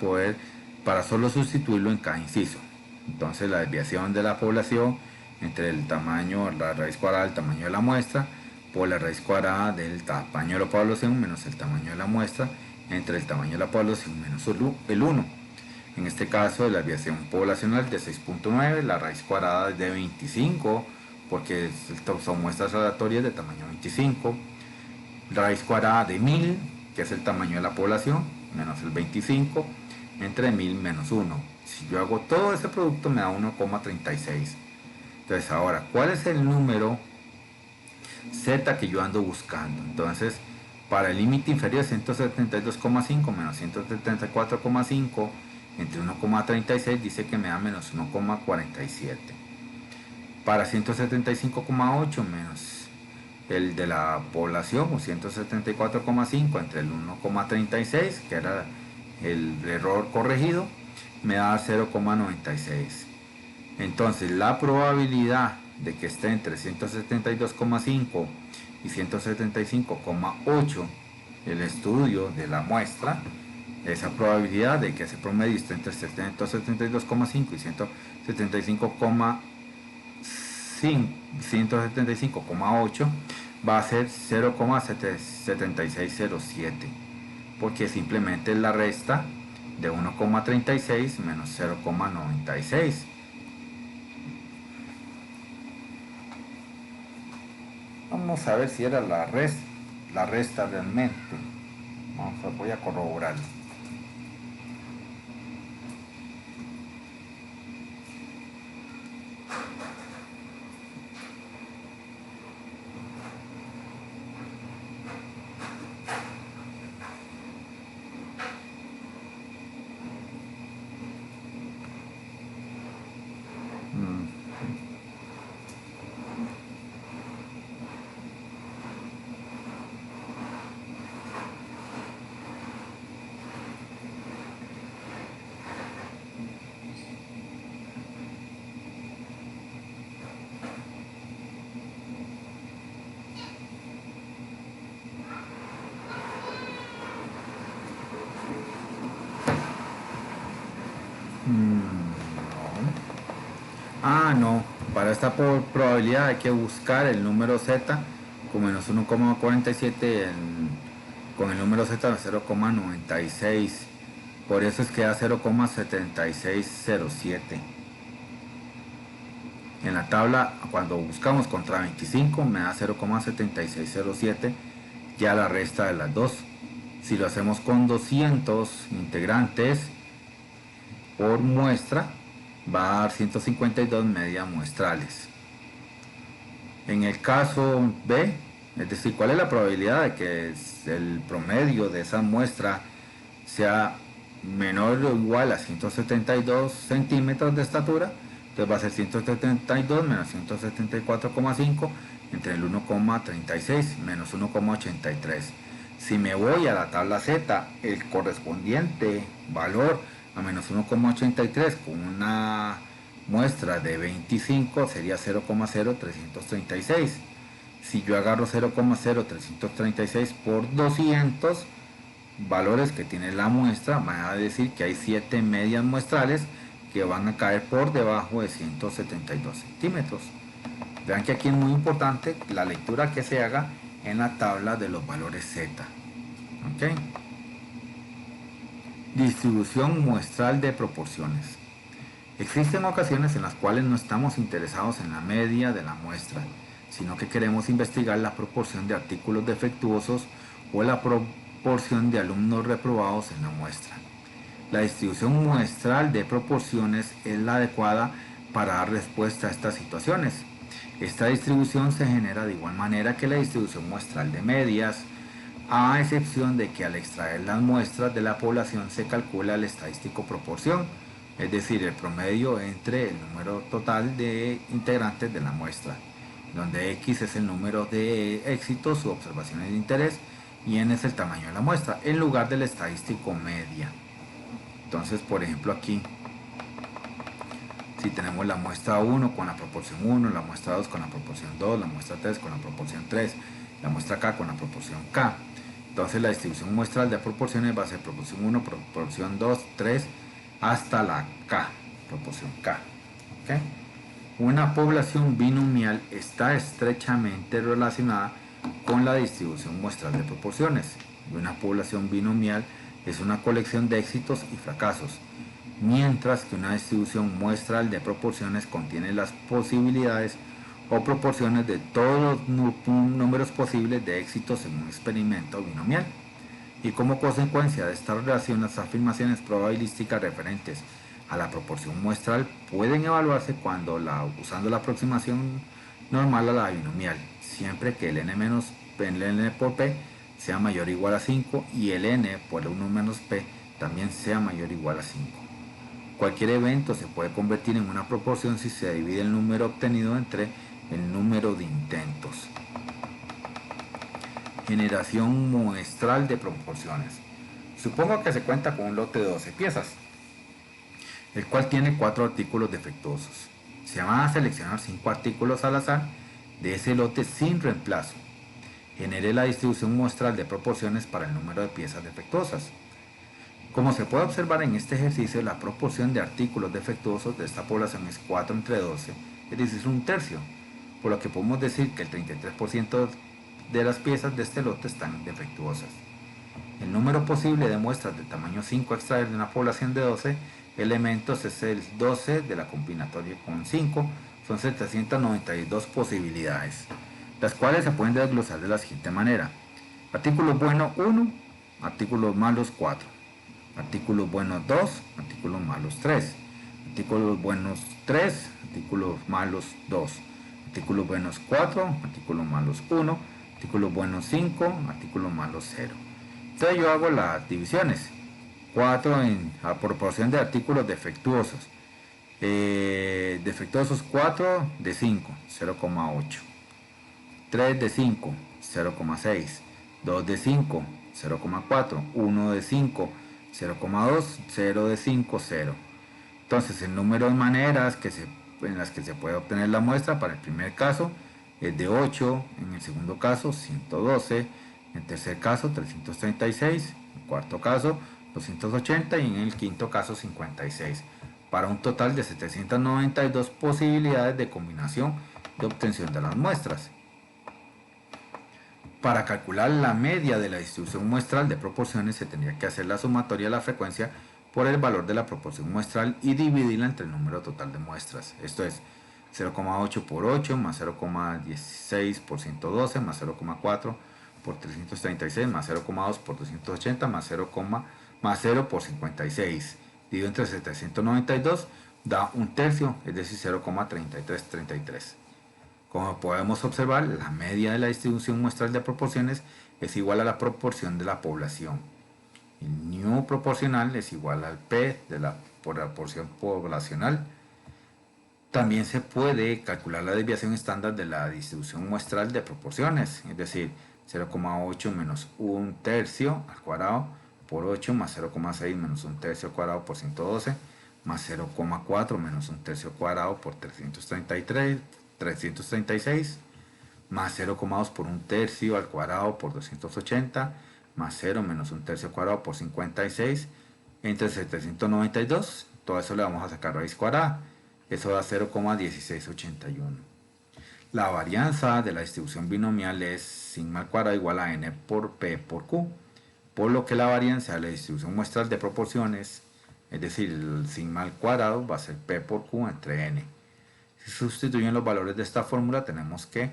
Speaker 1: solo sustituirlo en cada inciso. Entonces la desviación de la población entre el tamaño, la raíz cuadrada del tamaño de la muestra, por la raíz cuadrada del tamaño de la población menos el tamaño de la muestra, entre el tamaño de la población menos el 1. En este caso la desviación poblacional de 6,9, la raíz cuadrada de 25, porque son muestras aleatorias de tamaño 25, raíz cuadrada de 1000, que es el tamaño de la población, menos el 25, entre 1000 menos 1. Si yo hago todo ese producto me da 1,36. Entonces ahora, ¿cuál es el número z que yo ando buscando? Entonces, para el límite inferior 172,5 menos 174,5 entre 1,36 dice que me da menos 1,47. Para 175,8 menos el de la población, o 174,5 entre el 1,36, que era el error corregido, me da 0,96. Entonces la probabilidad de que esté entre 172,5 y 175,8 el estudio de la muestra, esa probabilidad de que ese promedio esté entre 172,5 y 175,8 va a ser 0,7607, porque simplemente es la resta de 1,36 menos 0,96. Vamos a ver si era la resta realmente. Voy a corroborarlo. No, para esta probabilidad hay que buscar el número z con menos 1,47 con el número z de 0,96, por eso es que da 0,7607. En la tabla, cuando buscamos contra 25 me da 0,7607, ya la resta de las dos. Si lo hacemos con 200 integrantes por muestra, va a dar 152 medias muestrales. En el caso B, es decir, ¿cuál es la probabilidad de que el promedio de esa muestra sea menor o igual a 172 centímetros de estatura? Entonces va a ser 172 menos 174,5 entre el 1,36 menos 1,83. Si me voy a la tabla Z, el correspondiente valor a menos 1,83 con una muestra de 25 sería 0,0336. Si yo agarro 0,0336 por 200 valores que tiene la muestra, van a decir que hay 7 medias muestrales que van a caer por debajo de 172 centímetros. Vean que aquí es muy importante la lectura que se haga en la tabla de los valores Z. ¿Okay? Distribución muestral de proporciones. Existen ocasiones en las cuales no estamos interesados en la media de la muestra, sino que queremos investigar la proporción de artículos defectuosos o la proporción de alumnos reprobados en la muestra. La distribución muestral de proporciones es la adecuada para dar respuesta a estas situaciones. Esta distribución se genera de igual manera que la distribución muestral de medias, a excepción de que al extraer las muestras de la población se calcula el estadístico proporción, es decir, el promedio entre el número total de integrantes de la muestra, donde X es el número de éxitos u observaciones de interés y N es el tamaño de la muestra, en lugar del estadístico media. Entonces, por ejemplo, aquí, si tenemos la muestra 1 con la proporción 1, la muestra 2 con la proporción 2, la muestra 3 con la proporción 3, la muestra K con la proporción K. Entonces la distribución muestral de proporciones va a ser proporción 1, proporción 2, 3, hasta la K, proporción K. ¿Okay? Una población binomial está estrechamente relacionada con la distribución muestral de proporciones. Una población binomial es una colección de éxitos y fracasos, mientras que una distribución muestral de proporciones contiene las posibilidades o proporciones de todos los números posibles de éxitos en un experimento binomial. Y como consecuencia de esta relación, las afirmaciones probabilísticas referentes a la proporción muestral pueden evaluarse usando la aproximación normal a la binomial, siempre que el n por p sea mayor o igual a 5 y el n por 1 menos p también sea mayor o igual a 5. Cualquier evento se puede convertir en una proporción si se divide el número obtenido entre el número de intentos. Generación muestral de proporciones. Supongo que se cuenta con un lote de 12 piezas, el cual tiene 4 artículos defectuosos. Se van a seleccionar 5 artículos al azar de ese lote sin reemplazo. Genere la distribución muestral de proporciones para el número de piezas defectuosas. Como se puede observar en este ejercicio, la proporción de artículos defectuosos de esta población es 4 entre 12, es decir, un tercio, por lo que podemos decir que el 33% de las piezas de este lote están defectuosas. El número posible de muestras de tamaño 5 a extraer de una población de 12 elementos es el 12 de la combinatoria con 5, son 792 posibilidades, las cuales se pueden desglosar de la siguiente manera: artículos buenos 1, artículos malos 4, artículos buenos 2, artículos malos 3, artículos buenos 3, artículos malos 2, artículos buenos 4, artículos malos 1, artículos buenos 5, artículos malos 0. Entonces yo hago las divisiones: 4 a proporción de artículos defectuosos. Defectuosos 4 de 5, 0,8. 3 de 5, 0,6. 2 de 5, 0,4. 1 de 5, 0,2. 0 de 5, 0. Entonces el número de maneras en las que se puede obtener la muestra para el primer caso es de 8, en el segundo caso 112, en el tercer caso 336, en el cuarto caso 280 y en el quinto caso 56, para un total de 792 posibilidades de combinación de obtención de las muestras. Para calcular la media de la distribución muestral de proporciones se tendría que hacer la sumatoria de la frecuencia por el valor de la proporción muestral y dividirla entre el número total de muestras. Esto es 0,8 por 8 más 0,16 por 112 más 0,4 por 336 más 0,2 por 280 más 0 por 56. Dividido entre 792 da un tercio, es decir, 0,3333. Como podemos observar, la media de la distribución muestral de proporciones es igual a la proporción de la población. El nu proporcional es igual al P de la proporción poblacional. También se puede calcular la desviación estándar de la distribución muestral de proporciones, es decir, 0,8 menos 1 tercio al cuadrado por 8 más 0,6 menos 1 tercio al cuadrado por 112 más 0,4 menos 1 tercio al cuadrado por 336 más 0,2 por 1 tercio al cuadrado por 280 más 0 menos 1 tercio al cuadrado por 56 entre 792. Todo eso le vamos a sacar raíz cuadrada. Eso da 0,1681. La varianza de la distribución binomial es sigma al cuadrado igual a n por p por q, por lo que la varianza de la distribución muestral de proporciones, es decir, el sigma al cuadrado, va a ser p por q entre n. Si sustituyen los valores de esta fórmula, tenemos que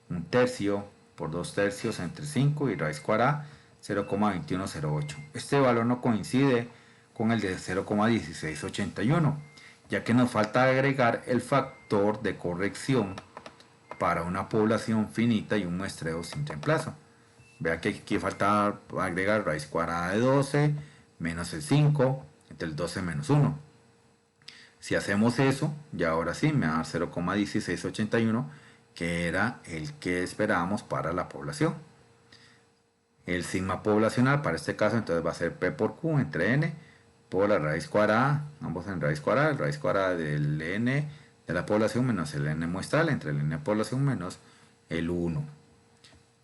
Speaker 1: 1 tercio por 2 tercios entre 5 y raíz cuadrada 0,2108. Este valor no coincide con el de 0,1681, ya que nos falta agregar el factor de corrección para una población finita y un muestreo sin reemplazo. Vea que aquí falta agregar raíz cuadrada de 12 menos el 5 entre el 12 menos 1. Si hacemos eso, ya ahora sí me va a dar 0,1681, que era el que esperábamos para la población. El sigma poblacional para este caso entonces va a ser P por Q entre N por la raíz cuadrada, ambos en raíz cuadrada del N de la población menos el N muestral entre el N de población menos el 1.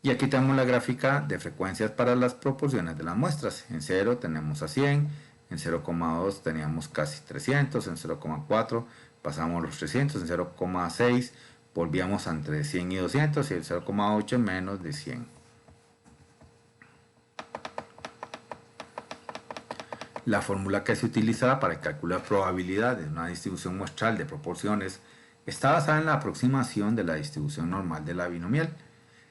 Speaker 1: Y aquí tenemos la gráfica de frecuencias para las proporciones de las muestras. En 0 tenemos a 100, en 0,2 teníamos casi 300, en 0,4 pasamos los 300, en 0,6 volvíamos entre 100 y 200 y el 0,8 menos de 100. La fórmula que se utiliza para calcular probabilidad de una distribución muestral de proporciones está basada en la aproximación de la distribución normal de la binomial.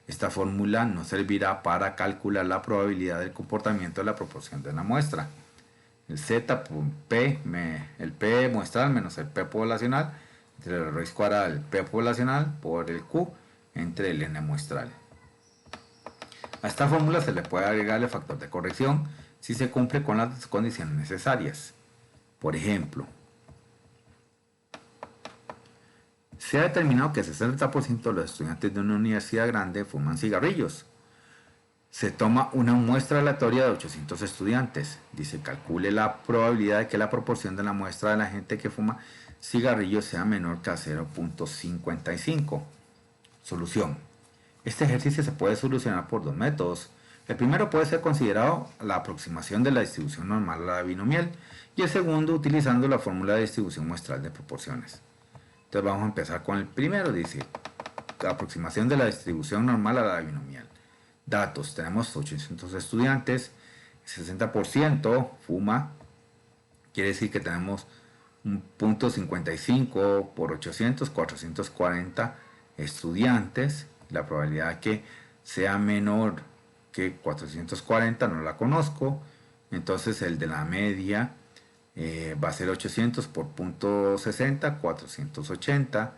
Speaker 1: Esta fórmula no servirá para calcular la probabilidad del comportamiento de la proporción de la muestra. El Z por P, el P muestral menos el P poblacional, entre la raíz cuadrada del P poblacional por el Q entre el N muestral. A esta fórmula se le puede agregar el factor de corrección si se cumple con las condiciones necesarias. Por ejemplo, se ha determinado que el 60% de los estudiantes de una universidad grande fuman cigarrillos. Se toma una muestra aleatoria de 800 estudiantes. Dice, calcule la probabilidad de que la proporción de la muestra de la gente que fuma cigarrillos sea menor que a 0,55. Solución. Este ejercicio se puede solucionar por dos métodos. El primero puede ser considerado la aproximación de la distribución normal a la binomial y el segundo utilizando la fórmula de distribución muestral de proporciones. Entonces vamos a empezar con el primero, dice la aproximación de la distribución normal a la binomial. Datos, tenemos 800 estudiantes, 60% fuma, quiere decir que tenemos un punto 55 por 800, 440 estudiantes. La probabilidad que sea menor que 440 no la conozco, entonces el de la media va a ser 800 por punto 60, 480,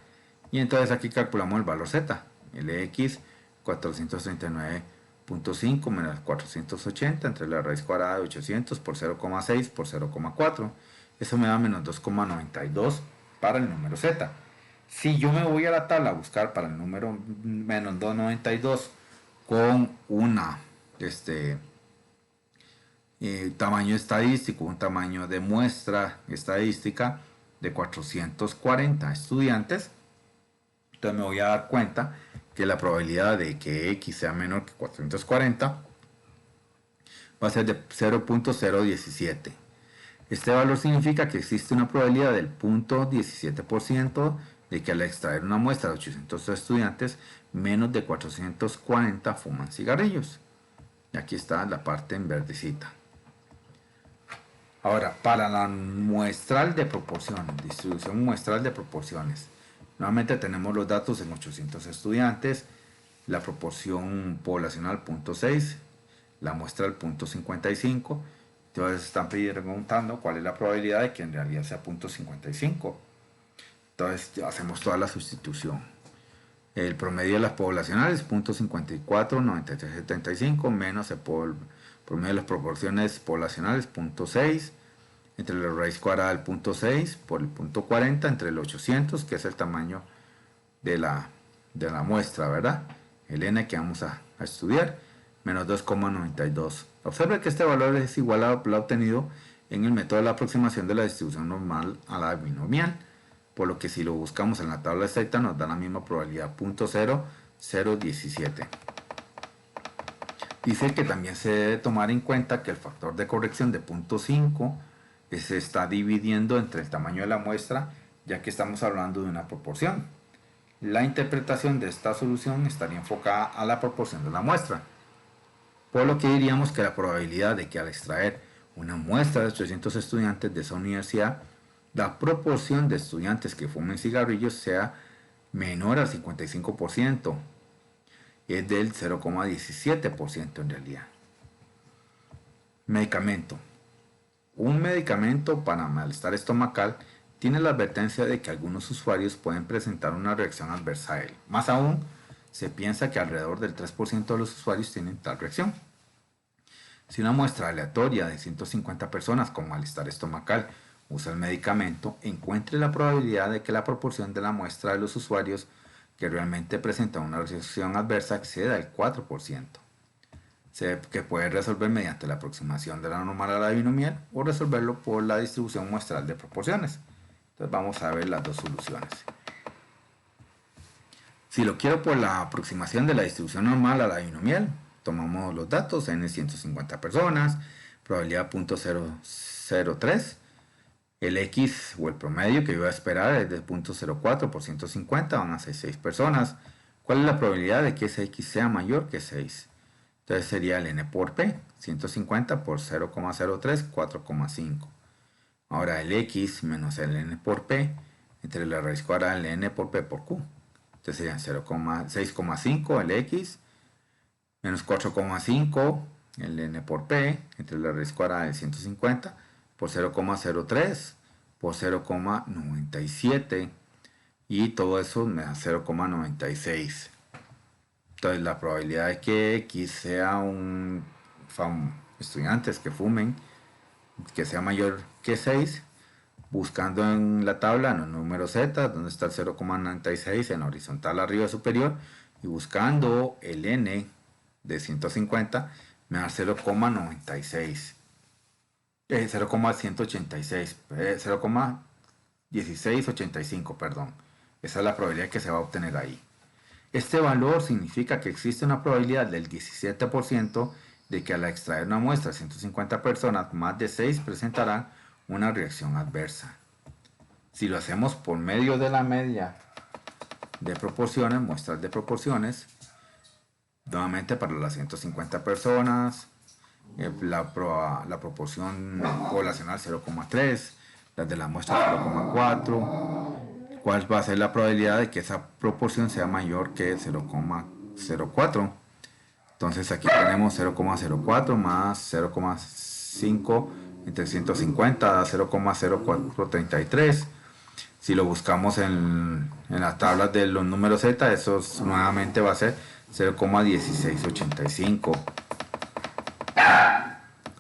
Speaker 1: y entonces aquí calculamos el valor z, el x 439.5 menos 480 entre la raíz cuadrada de 800 por 0,6 por 0,4, eso me da menos 2,92 para el número z. Si yo me voy a la tabla a buscar para el número menos 2,92 con una tamaño estadístico, un tamaño de muestra estadística de 440 estudiantes, entonces me voy a dar cuenta que la probabilidad de que x sea menor que 440 va a ser de 0.017. Este valor significa que existe una probabilidad del 0.17% de que al extraer una muestra de 800 estudiantes, menos de 440 fuman cigarrillos. Y aquí está la parte en verdecita. Ahora, para la muestral de proporciones, distribución muestral de proporciones, nuevamente tenemos los datos en 800 estudiantes, la proporción poblacional 0.6, la muestral 0.55. Entonces están preguntando cuál es la probabilidad de que en realidad sea 0.55. Entonces hacemos toda la sustitución. El promedio de las poblacionales, 0.54, 93,75, menos el promedio de las proporciones poblacionales, 0.6, entre la raíz cuadrada del 0.6 por el 0.40, entre el 800, que es el tamaño de la muestra, ¿verdad? El n que vamos a estudiar, menos 2,92. Observe que este valor es igual a lo obtenido en el método de la aproximación de la distribución normal a la binomial, por lo que si lo buscamos en la tabla estricta nos da la misma probabilidad, 0.0017. Dice que también se debe tomar en cuenta que el factor de corrección de 0.5 se está dividiendo entre el tamaño de la muestra, ya que estamos hablando de una proporción. La interpretación de esta solución estaría enfocada a la proporción de la muestra, por lo que diríamos que la probabilidad de que al extraer una muestra de 800 estudiantes de esa universidad, la proporción de estudiantes que fumen cigarrillos sea menor al 55%, es del 0,17% en realidad. Medicamento. Un medicamento para malestar estomacal tiene la advertencia de que algunos usuarios pueden presentar una reacción adversa a él. Más aún, se piensa que alrededor del 3% de los usuarios tienen tal reacción. Si una muestra aleatoria de 150 personas con malestar estomacal usa el medicamento, encuentre la probabilidad de que la proporción de la muestra de los usuarios que realmente presentan una reacción adversa exceda el 4%. Que puede resolver mediante la aproximación de la normal a la binomial o resolverlo por la distribución muestral de proporciones. Entonces vamos a ver las dos soluciones. Si lo quiero por la aproximación de la distribución normal a la binomial, tomamos los datos, n 150 personas, probabilidad 0.003, el x o el promedio que yo voy a esperar es de 0.04 por 150, van a ser 6 personas. ¿Cuál es la probabilidad de que ese x sea mayor que 6? Entonces sería el n por p, 150 por 0,03, 4,5. Ahora el x menos el n por p, entre la raíz cuadrada del n por p por q. Entonces serían 6,5 el x, menos 4,5 el n por p, entre la raíz cuadrada del 150, por 0,03, por 0,97, y todo eso me da 0,96. Entonces la probabilidad de que X sea un estudiantes que fumen, que sea mayor que 6, buscando en la tabla en el número Z, donde está el 0,96 en horizontal arriba superior, y buscando el N de 150, me da 0,96. 0,186, 0,1685, perdón. Esa es la probabilidad que se va a obtener ahí. Este valor significa que existe una probabilidad del 17% de que al extraer una muestra de 150 personas, más de 6 presentarán una reacción adversa. Si lo hacemos por medio de la media de proporciones, muestras de proporciones, nuevamente para las 150 personas, la proporción poblacional 0,3, las de la muestra 0,4. ¿Cuál va a ser la probabilidad de que esa proporción sea mayor que 0,04? Entonces aquí tenemos 0,04 más 0,5 entre 150 da 0,0433. Si lo buscamos en las tablas de los números Z, eso nuevamente va a ser 0,1685.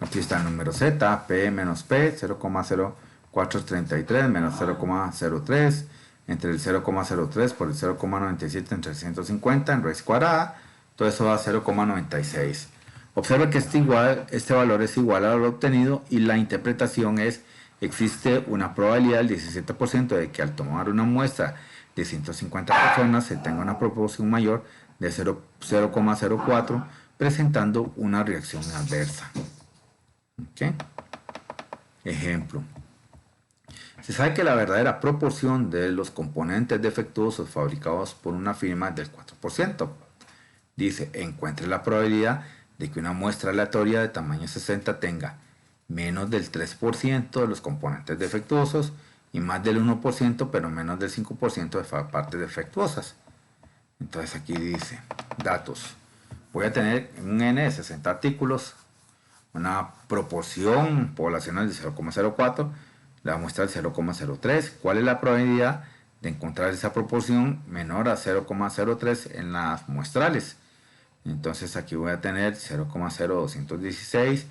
Speaker 1: Aquí está el número Z, P menos P, 0,0433 menos 0,03, entre el 0,03 por el 0,97 entre 150 en raíz cuadrada, todo eso da 0,96. Observa que este valor es igual a lo obtenido, y la interpretación es: existe una probabilidad del 17% de que al tomar una muestra de 150 personas se tenga una proporción mayor de 0,04 presentando una reacción adversa. ¿Okay? Ejemplo. Se sabe que la verdadera proporción de los componentes defectuosos fabricados por una firma es del 4%. Dice: encuentre la probabilidad de que una muestra aleatoria de tamaño 60 tenga menos del 3% de los componentes defectuosos y más del 1%, pero menos del 5% de partes defectuosas. Entonces aquí dice, datos. Voy a tener un N de 60 artículos, una proporción poblacional de 0,04, la muestra del 0,03. ¿Cuál es la probabilidad de encontrar esa proporción menor a 0,03 en las muestrales. Entonces aquí voy a tener 0,0216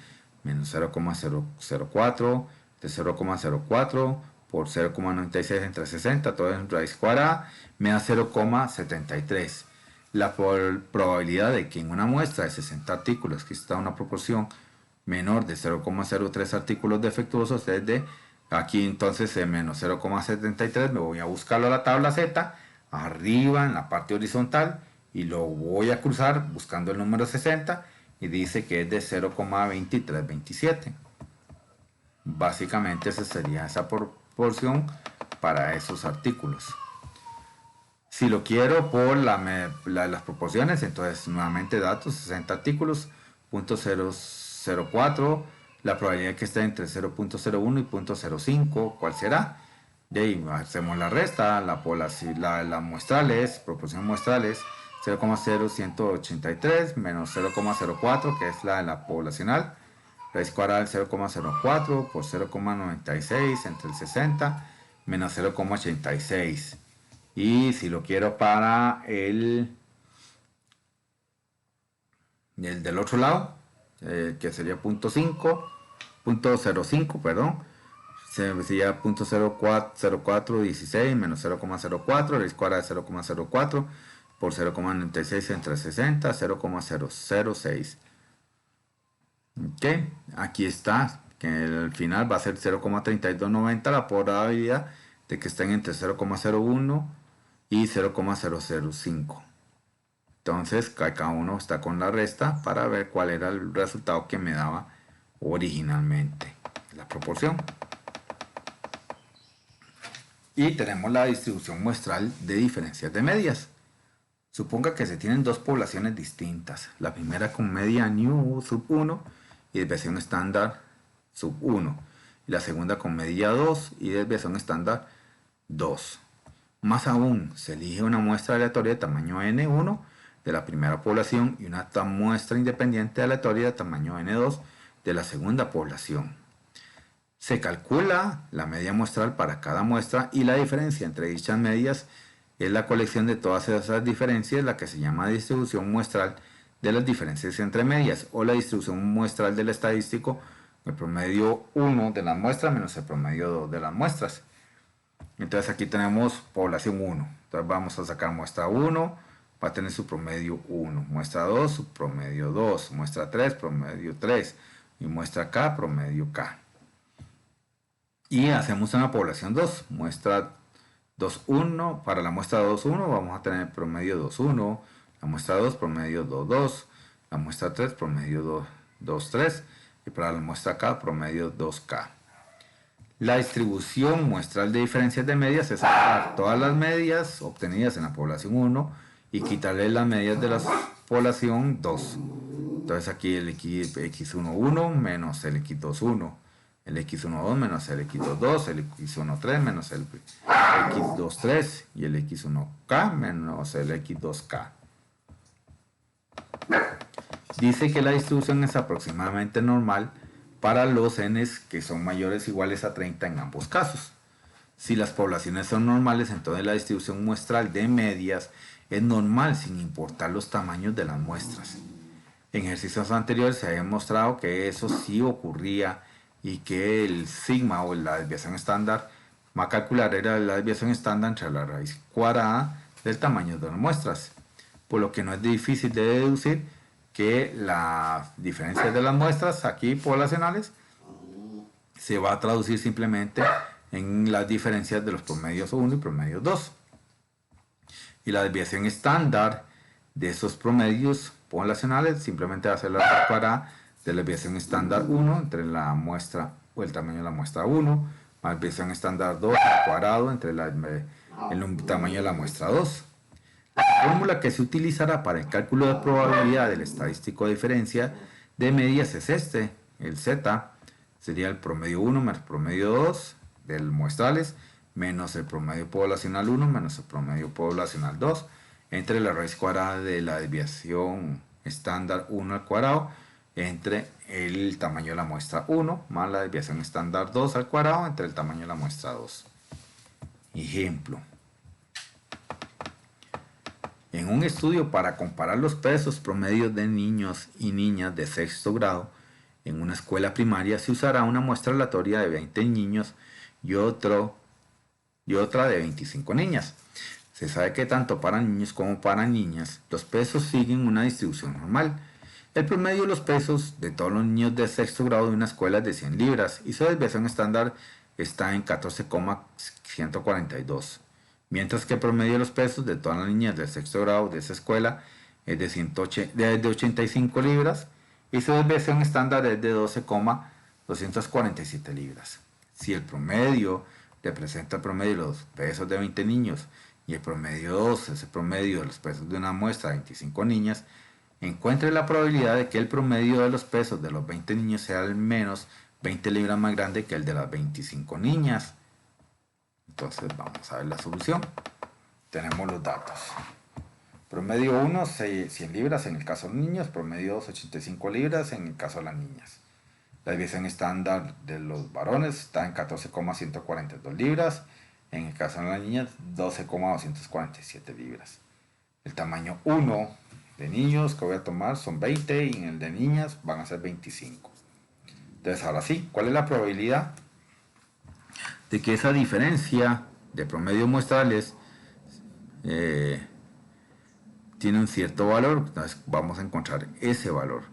Speaker 1: menos 0,004 de 0,04 por 0,96 entre 60, todo en raíz cuadrada, me da 0,73. La probabilidad de que en una muestra de 60 artículos exista una proporción menor de 0,03 artículos defectuosos es de, aquí entonces menos 0,73, me voy a buscarlo a la tabla Z, arriba en la parte horizontal, y lo voy a cruzar buscando el número 60 y dice que es de 0,2327. Básicamente esa sería esa proporción para esos artículos. Si lo quiero por las proporciones, entonces nuevamente datos, 60 artículos, 0,004, la probabilidad que esté entre 0,01 y 0,05, ¿cuál será? De ahí hacemos la resta, la muestrales, proporción muestrales, 0,0183 menos 0,04, que es la poblacional, raíz cuadrada del 0,04 por 0,96 entre el 60 menos 0,86. Y si lo quiero para el del otro lado, que sería 0.05, perdón, sería 0.0416 menos 0,04, raíz cuadrada de 0,04 por 0,96 entre 60, 0,006. Ok, aquí está, que el final va a ser 0,3290 la probabilidad de que estén entre 0,01 y 0,005. Entonces cada uno está con la resta para ver cuál era el resultado que me daba originalmente la proporción. Y tenemos la distribución muestral de diferencias de medias. Suponga que se tienen dos poblaciones distintas, la primera con media nu sub 1 y desviación estándar sub 1, y la segunda con media 2 y desviación estándar 2. Más aún, se elige una muestra aleatoria de tamaño n1 de la primera población y una muestra independiente aleatoria de tamaño n2 de la segunda población. Se calcula la media muestral para cada muestra y la diferencia entre dichas medias es la colección de todas esas diferencias, la que se llama distribución muestral de las diferencias entre medias, o la distribución muestral del estadístico, el promedio 1 de las muestras menos el promedio 2 de las muestras. Entonces aquí tenemos población 1, entonces vamos a sacar muestra 1, va a tener su promedio 1, muestra 2, su promedio 2, muestra 3, promedio 3, y muestra K, promedio K. Y hacemos una población 2, muestra 2,1, para la muestra 2,1 vamos a tener promedio 2,1, la muestra 2 promedio 2,2, la muestra 3 promedio 2,3 y para la muestra K promedio 2K. La distribución muestral de diferencias de medias es sacar todas las medias obtenidas en la población 1 y quitarle las medias de la población 2. Entonces aquí el x11 menos el x21. El x12 menos el x22, el x13 menos el x23 y el x1k menos el x2k. Dice que la distribución es aproximadamente normal para los n's que son mayores o iguales a 30 en ambos casos. Si las poblaciones son normales, entonces la distribución muestral de medias es normal sin importar los tamaños de las muestras. En ejercicios anteriores se había mostrado que eso sí ocurría y que el sigma o la desviación estándar más calcular era la desviación estándar entre la raíz cuadrada del tamaño de las muestras, por lo que no es difícil de deducir que las diferencias de las muestras aquí poblacionales se va a traducir simplemente en las diferencias de los promedios 1 y promedios 2, y la desviación estándar de esos promedios poblacionales simplemente va a ser la raíz cuadrada de la desviación estándar 1 entre la muestra o el tamaño de la muestra 1 más desviación estándar 2 al cuadrado entre el tamaño de la muestra 2. La fórmula que se utilizará para el cálculo de probabilidad del estadístico de diferencia de medias es el Z sería el promedio 1 menos promedio 2 del muestrales menos el promedio poblacional 1 menos el promedio poblacional 2 entre la raíz cuadrada de la desviación estándar 1 al cuadrado entre el tamaño de la muestra 1 más la desviación estándar 2 al cuadrado entre el tamaño de la muestra 2. Ejemplo. En un estudio para comparar los pesos promedios de niños y niñas de sexto grado en una escuela primaria, se usará una muestra aleatoria de 20 niños y otra de 25 niñas. Se sabe que tanto para niños como para niñas los pesos siguen una distribución normal. El promedio de los pesos de todos los niños de sexto grado de una escuela es de 100 libras y su desviación estándar está en 14,142, mientras que el promedio de los pesos de todas las niñas de sexto grado de esa escuela es de 85 libras y su desviación estándar es de 12,247 libras. Si el promedio representa el promedio de los pesos de 20 niños y el promedio 2 es el promedio de los pesos de una muestra de 25 niñas, encuentre la probabilidad de que el promedio de los pesos de los 20 niños sea al menos 20 libras más grande que el de las 25 niñas. Entonces vamos a ver la solución. Tenemos los datos. Promedio 1, 100 libras en el caso de los niños. Promedio 2, 85 libras en el caso de las niñas. La desviación estándar de los varones está en 14,142 libras. En el caso de las niñas, 12,247 libras. El tamaño 1 de niños que voy a tomar son 20 y en el de niñas van a ser 25. Entonces ahora sí, ¿cuál es la probabilidad de que esa diferencia de promedios muestrales tiene un cierto valor? Entonces vamos a encontrar ese valor.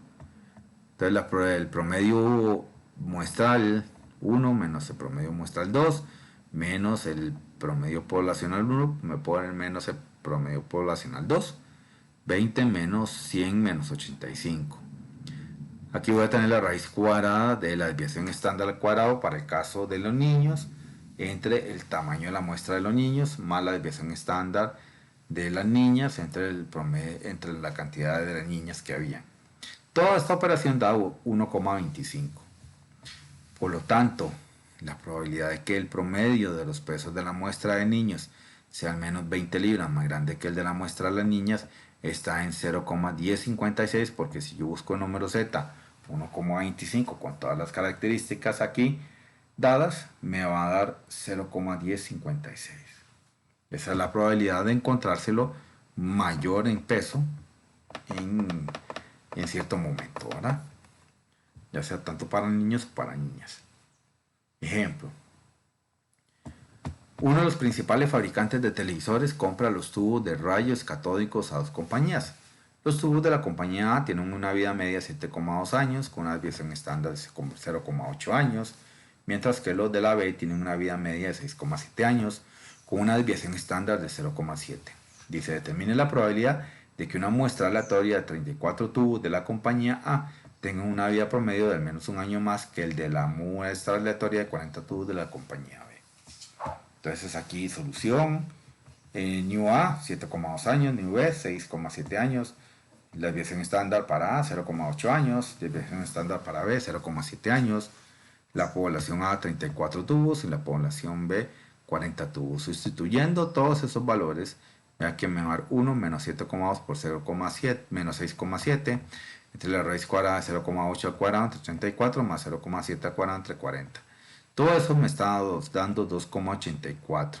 Speaker 1: Entonces el promedio muestral 1 menos el promedio muestral 2 menos el promedio poblacional 1, me ponen menos el promedio poblacional 2. 20 menos 100 menos 85. Aquí voy a tener la raíz cuadrada de la desviación estándar al cuadrado para el caso de los niños entre el tamaño de la muestra de los niños más la desviación estándar de las niñas entre la cantidad de las niñas que había. Toda esta operación da 1,25. Por lo tanto, la probabilidad de que el promedio de los pesos de la muestra de niños sea al menos 20 libras más grande que el de la muestra de las niñas está en 0,1056, porque si yo busco el número Z 1,25 con todas las características aquí dadas, me va a dar 0,1056. Esa es la probabilidad de encontrárselo mayor en peso en cierto momento, ¿verdad? Ya sea tanto para niños como para niñas. Ejemplo. Uno de los principales fabricantes de televisores compra los tubos de rayos catódicos a dos compañías. Los tubos de la compañía A tienen una vida media de 7,2 años con una desviación estándar de 0,8 años, mientras que los de la B tienen una vida media de 6,7 años con una desviación estándar de 0,7. Dice, determine la probabilidad de que una muestra aleatoria de 34 tubos de la compañía A tenga una vida promedio de al menos un año más que el de la muestra aleatoria de 40 tubos de la compañía B. Entonces aquí solución, New A 7,2 años, New B 6,7 años, la desviación estándar para A 0,8 años, desviación estándar para B 0,7 años, la población A 34 tubos y la población B 40 tubos. Sustituyendo todos esos valores, vea que me va a dar 1 menos 7,2 por 0,7 menos 6,7 entre la raíz cuadrada de 0,8 al cuadrado entre 34 más 0,7 al cuadrado entre 40. Todo eso me está dando 2,84.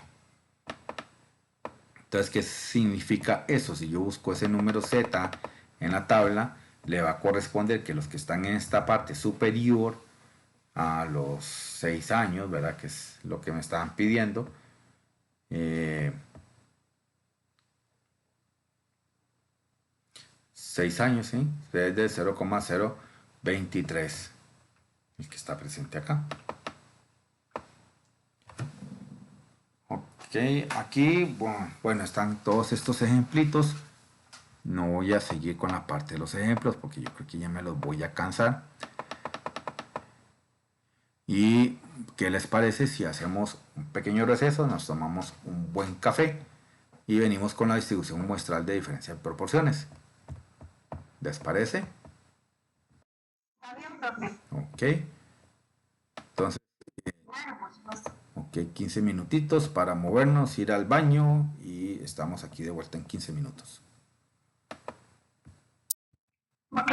Speaker 1: Entonces, ¿qué significa eso? Si yo busco ese número Z en la tabla, le va a corresponder que los que están en esta parte superior a los 6 años, ¿verdad? Que es lo que me estaban pidiendo. 6 años, ¿sí? Es de 0,023. El que está presente acá. Aquí, bueno, están todos estos ejemplitos. No voy a seguir con la parte de los ejemplos porque yo creo que ya me los voy a cansar. ¿Y qué les parece si hacemos un pequeño receso, nos tomamos un buen café y venimos con la distribución muestral de diferencia de proporciones? ¿Les parece? Ok. Entonces, ok, 15 minutitos para movernos, ir al baño y estamos aquí de vuelta en 15 minutos.
Speaker 2: Ok.